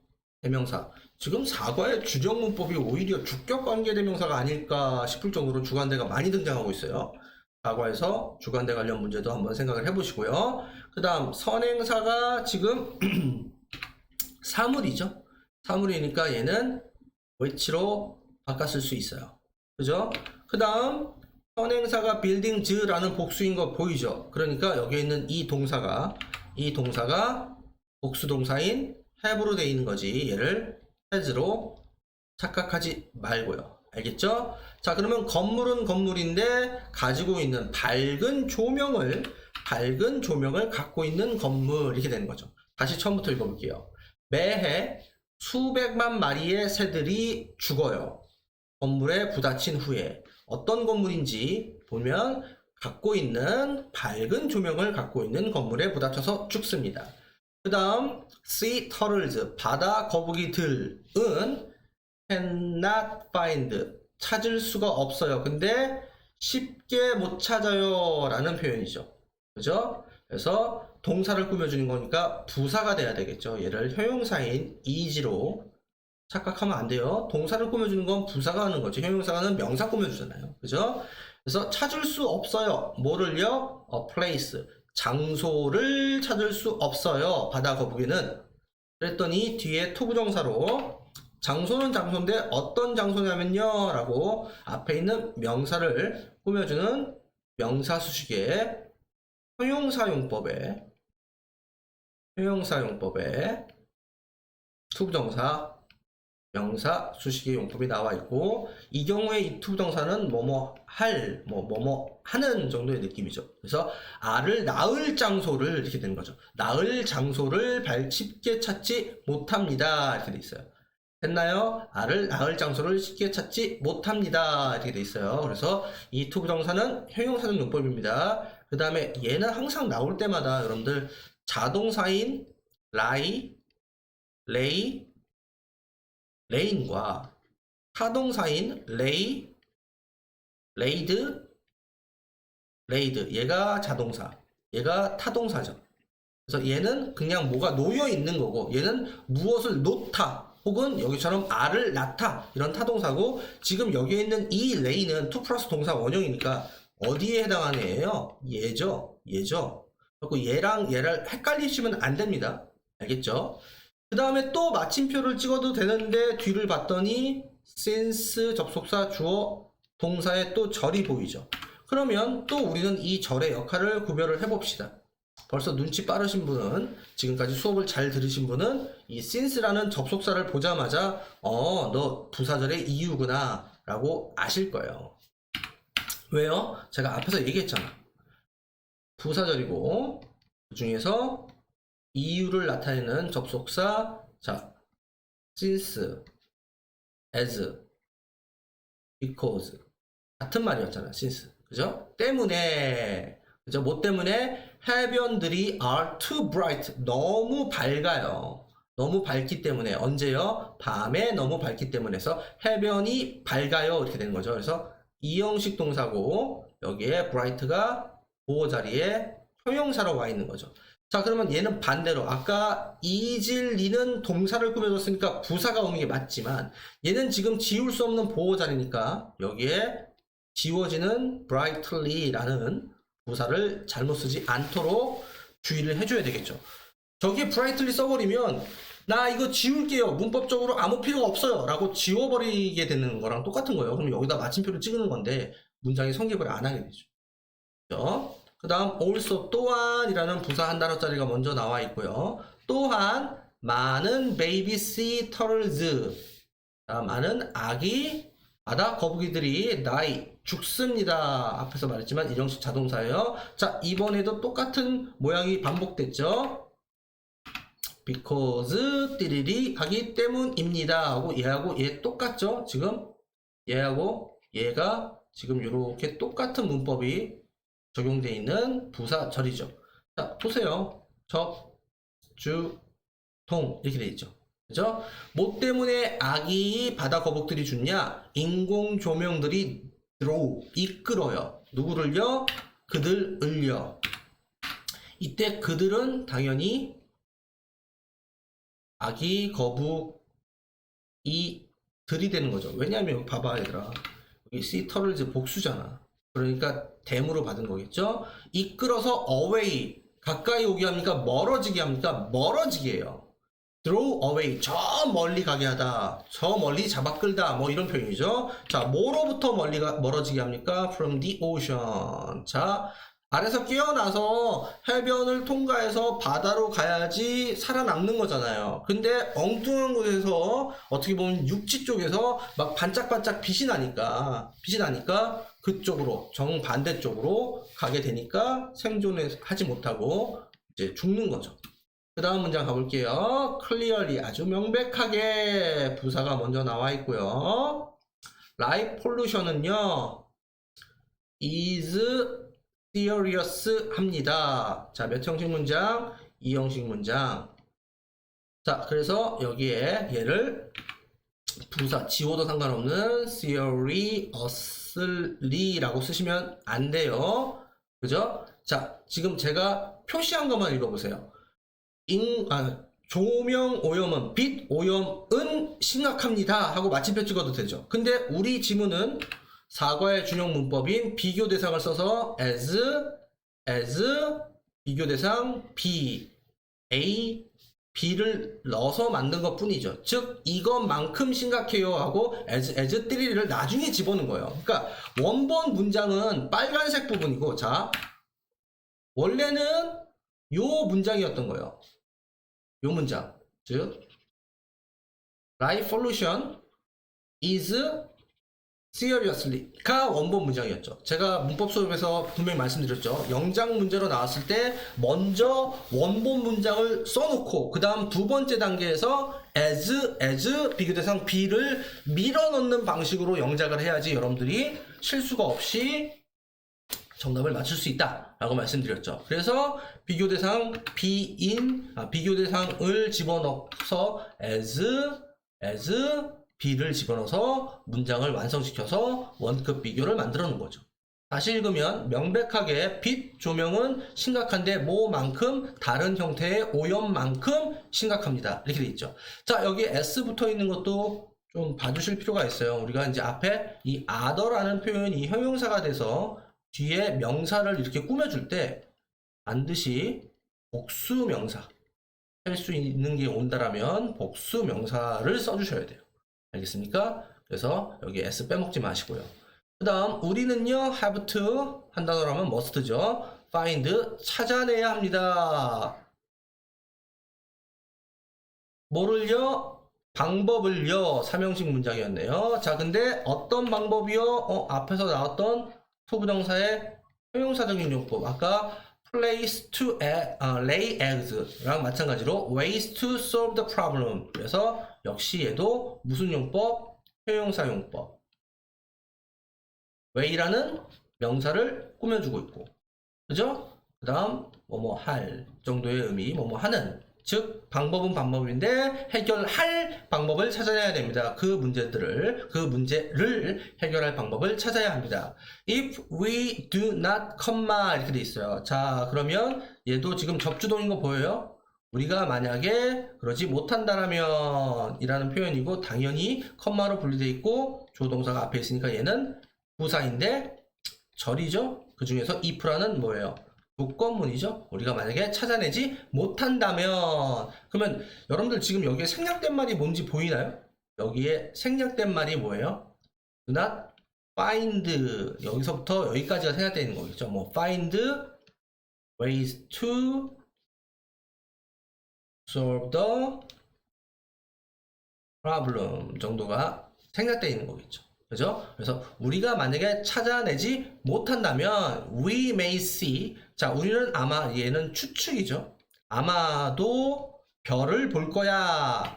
대명사. 지금 사과의 주적 문법이 오히려 주격 관계 대명사가 아닐까 싶을 정도로 주관대가 많이 등장하고 있어요. 사과에서 주관대 관련 문제도 한번 생각을 해보시고요. 그 다음 선행사가 지금 사물이죠. 사물이니까 얘는 which로 바꿨을 수 있어요. 그죠? 그 다음 선행사가 buildings라는 복수인 거 보이죠? 그러니까 여기에 있는 이 동사가 복수동사인 have로 되어 있는 거지. 얘를 has로 착각하지 말고요. 알겠죠? 자, 그러면 건물은 건물인데 가지고 있는 밝은 조명을 갖고 있는 건물 이렇게 되는 거죠. 다시 처음부터 읽어볼게요. 매해 수백만 마리의 새들이 죽어요. 건물에 부딪힌 후에. 어떤 건물인지 보면 갖고 있는 밝은 조명을 갖고 있는 건물에 부딪혀서 죽습니다. 그 다음 sea turtles 바다 거북이들은 cannot find 찾을 수가 없어요. 근데 쉽게 못 찾아요 라는 표현이죠. 그죠? 그래서 동사를 꾸며주는 거니까 부사가 돼야 되겠죠. 얘를 형용사인 is로 착각하면 안 돼요. 동사를 꾸며주는 건 부사가 하는 거죠. 형용사는 명사 꾸며주잖아요. 그죠? 그래서 찾을 수 없어요. 뭐를요? A place. 장소를 찾을 수 없어요. 바다 거북이는. 그랬더니 뒤에 투부정사로 장소는 장소인데 어떤 장소냐면요 라고 앞에 있는 명사를 꾸며주는 명사수식의 형용사용법에 투부정사 명사 수식의 용법이 나와 있고 이 경우에 이 투부정사는 뭐뭐 할, 뭐뭐 하는 정도의 느낌이죠. 그래서 알을 낳을 장소를 이렇게 되는 거죠. 낳을 장소를 쉽게 찾지 못합니다. 이렇게 돼 있어요. 됐나요? 알을 낳을 장소를 쉽게 찾지 못합니다. 이렇게 돼 있어요. 그래서 이 투부정사는 형용사적 용법입니다. 그 다음에 얘는 항상 나올 때마다 여러분들 자동사인 lie, lay, 레인과 타동사인 lay, laid, 얘가 자동사, 얘가 타동사죠. 그래서 얘는 그냥 뭐가 놓여 있는 거고 얘는 무엇을 놓다 혹은 여기처럼 알을 낳다 이런 타동사고 지금 여기에 있는 이 lay는 to 플러스 동사 원형이니까 어디에 해당하는 애예요? 얘죠. 그리고 얘랑 얘를 헷갈리시면 안 됩니다. 알겠죠? 그 다음에 또 마침표를 찍어도 되는데 뒤를 봤더니 since 접속사 주어 동사에 또 절이 보이죠. 그러면 또 우리는 이 절의 역할을 구별을 해봅시다. 벌써 눈치 빠르신 분은 지금까지 수업을 잘 들으신 분은 이 since라는 접속사를 보자마자 너 부사절의 이유구나 라고 아실 거예요. 왜요? 제가 앞에서 얘기했잖아. 부사절이고 그 중에서 이유를 나타내는 접속사 자 since, as, because 같은 말이었잖아. since 그죠? 때문에 그죠? 뭐 때문에 해변들이 are too bright 너무 밝아요. 너무 밝기 때문에 언제요? 밤에 너무 밝기 때문에 해서 해변이 밝아요 이렇게 되는 거죠. 그래서 이형식 동사고 여기에 bright가 보호 자리에 형용사로 와 있는 거죠. 자 그러면 얘는 반대로 아까 이질리는 동사를 꾸며줬으니까 부사가 오는 게 맞지만 얘는 지금 지울 수 없는 보호 자리니까 여기에 지워지는 brightly라는 부사를 잘못 쓰지 않도록 주의를 해줘야 되겠죠. 저기에 brightly 써버리면 나 이거 지울게요. 문법적으로 아무 필요가 없어요. 라고 지워버리게 되는 거랑 똑같은 거예요. 그럼 여기다 마침표를 찍는 건데 문장이 성립을 안 하게 되죠. 그렇죠? 그 다음 also 또한이라는 부사 한 단어짜리가 먼저 나와 있고요. 또한 많은 baby sea turtles 많은 아기 바다 거북이들이 die 죽습니다. 앞에서 말했지만 이정식 자동사예요. 자 이번에도 똑같은 모양이 반복됐죠. because 띠리리 하기 때문입니다 하고 얘하고 얘 똑같죠. 지금 얘하고 얘가 지금 이렇게 똑같은 문법이 적용되어 있는 부사절이죠. 자, 보세요. 적, 주, 동 이렇게 되어 있죠. 그죠? 뭐 때문에 아기 바다 거북들이 죽냐? 인공 조명들이 draw, 이끌어요. 누구를요? 그들을요. 이때 그들은 당연히 아기 거북이 들이 되는 거죠. 왜냐하면 봐봐 얘들아. 여기 sea turtles 복수잖아. 그러니까 대무로 받은 거겠죠. 이끌어서 away 가까이 오게 합니까? 멀어지게 합니까? 멀어지게 해요. draw away 저 멀리 가게 하다, 저 멀리 잡아 끌다 뭐 이런 표현이죠. 자 뭐로부터 멀어지게 합니까? from the ocean. 자 알에서 깨어나서 해변을 통과해서 바다로 가야지 살아남는 거잖아요. 근데 엉뚱한 곳에서 어떻게 보면 육지 쪽에서 막 반짝반짝 빛이 나니까 그쪽으로 정반대쪽으로 가게 되니까 생존을 하지 못하고 이제 죽는 거죠. 그 다음 문장 가볼게요. clearly 아주 명백하게 부사가 먼저 나와 있고요. light pollution은요 is serious 합니다. 자, 몇 형식 문장? 2형식 문장. 자, 그래서 여기에 얘를 부사, 지워도 상관없는 seriously라고 쓰시면 안 돼요. 그죠? 자, 지금 제가 표시한 것만 읽어보세요. 조명 오염은, 빛 오염은 심각합니다 하고 마침표 찍어도 되죠. 근데 우리 지문은 사과의 준용 문법인 비교 대상을 써서 as 비교 대상 B, A, B를 넣어서 만든 것 뿐이죠. 즉 이것만큼 심각해요 하고 as 띠리를 나중에 집어넣은 거예요. 그러니까 원본 문장은 빨간색 부분이고, 자 원래는 요 문장이었던 거예요. 요 문장, 즉 light pollution is seriously가 원본 문장이었죠. 제가 문법 수업에서 분명히 말씀드렸죠. 영장 문제로 나왔을 때 먼저 원본 문장을 써놓고 그 다음 두 번째 단계에서 as 비교대상 B를 밀어넣는 방식으로 영작을 해야지 여러분들이 실수가 없이 정답을 맞출 수 있다 라고 말씀드렸죠. 그래서 비교대상 비교대상을 집어넣어서 as B를 집어넣어서 문장을 완성시켜서 원급 비교를 만들어 놓은 거죠. 다시 읽으면 명백하게 빛 조명은 심각한데 뭐만큼 다른 형태의 오염만큼 심각합니다. 이렇게 돼 있죠. 자, 여기 S 붙어 있는 것도 좀 봐주실 필요가 있어요. 우리가 이제 앞에 이 other라는 표현이 형용사가 돼서 뒤에 명사를 이렇게 꾸며줄 때 반드시 복수 명사 할 수 있는 게 온다라면 복수 명사를 써주셔야 돼요. 알겠습니까? 그래서 여기 S 빼먹지 마시고요. 그 다음 우리는요 have to 한 단어로 하면 must죠. find 찾아내야 합니다. 뭐를요? 방법을요. 3형식 문장이었네요. 자, 근데 어떤 방법이요? 앞에서 나왔던 소부정사의 형용사적인 용법, 아까 place to lay eggs랑 마찬가지로 ways to solve the problem. 그래서 역시 얘도 무슨 용법? 형용사 용법. way라는 명사를 꾸며주고 있고, 그죠? 그 다음 뭐뭐 할 정도의 의미, 뭐뭐 하는, 즉 방법은 방법인데 해결할 방법을 찾아야 됩니다. 그 문제를 해결할 방법을 찾아야 합니다. If we do not, 이렇게 돼 있어요. 자, 그러면 얘도 지금 접주동인 거 보여요? 우리가 만약에 그러지 못한다라면 이라는 표현이고, 당연히 컴마로 분리되어 있고 조동사가 앞에 있으니까 얘는 부사인데 절이죠. 그 중에서 if라는 뭐예요? 조건문이죠. 우리가 만약에 찾아내지 못한다면, 그러면 여러분들 지금 여기에 생략된 말이 뭔지 보이나요? 여기에 생략된 말이 뭐예요? do not find, 여기서부터 여기까지가 생략되어 있는 거겠죠. 뭐 find ways to solve the problem 정도가 생략되어 있는 거겠죠. 그죠? 그래서 우리가 만약에 찾아내지 못한다면 we may see, 자, 우리는 아마, 얘는 추측이죠. 아마도 별을 볼 거야.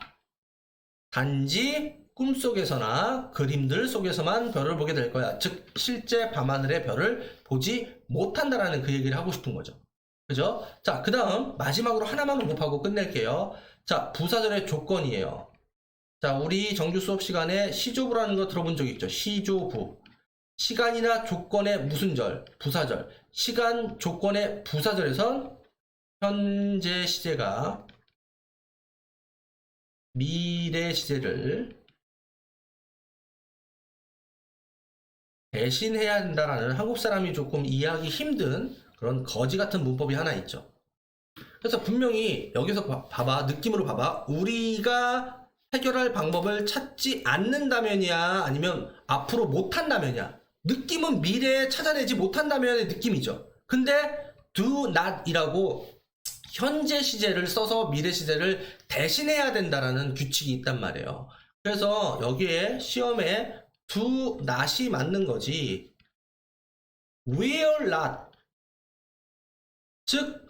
단지 꿈속에서나 그림들 속에서만 별을 보게 될 거야. 즉 실제 밤하늘의 별을 보지 못한다라는 그 얘기를 하고 싶은 거죠. 그죠? 자, 그 다음 마지막으로 하나만 언급하고 끝낼게요. 자, 부사절의 조건이에요. 자, 우리 정규 수업 시간에 시조부라는 거 들어본 적 있죠? 시조부. 시간이나 조건의 무슨 절? 부사절. 시간, 조건의 부사절에선 현재 시제가 미래 시제를 대신해야 한다라는 한국 사람이 조금 이해하기 힘든 그런 거지 같은 문법이 하나 있죠. 그래서 분명히 여기서 봐봐, 느낌으로 봐봐. 우리가 해결할 방법을 찾지 않는다면이야, 아니면 앞으로 못한다면이야. 느낌은 미래에 찾아내지 못한다면의 느낌이죠. 근데 do not이라고 현재 시제를 써서 미래 시제를 대신해야 된다라는 규칙이 있단 말이에요. 그래서 여기에 시험에 do not이 맞는 거지 will not, 즉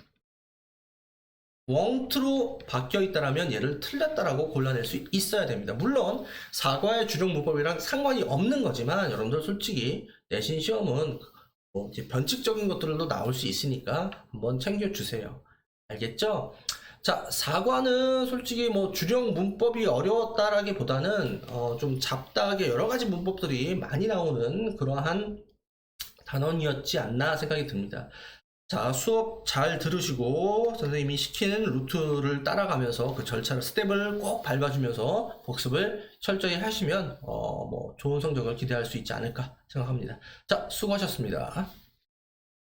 won't로 바뀌어 있다라면 얘를 틀렸다라고 골라낼 수 있어야 됩니다. 물론 사과의 주력 문법이랑 상관이 없는 거지만 여러분들 솔직히 내신 시험은 뭐 이제 변칙적인 것들도 나올 수 있으니까 한번 챙겨주세요. 알겠죠? 자, 사과는 솔직히 뭐 주력 문법이 어려웠다라기보다는 좀 잡다하게 여러 가지 문법들이 많이 나오는 그러한 단원이었지 않나 생각이 듭니다. 자, 수업 잘 들으시고 선생님이 시키는 루트를 따라가면서 그 절차를 스텝을 꼭 밟아주면서 복습을 철저히 하시면 뭐 좋은 성적을 기대할 수 있지 않을까 생각합니다. 자, 수고하셨습니다.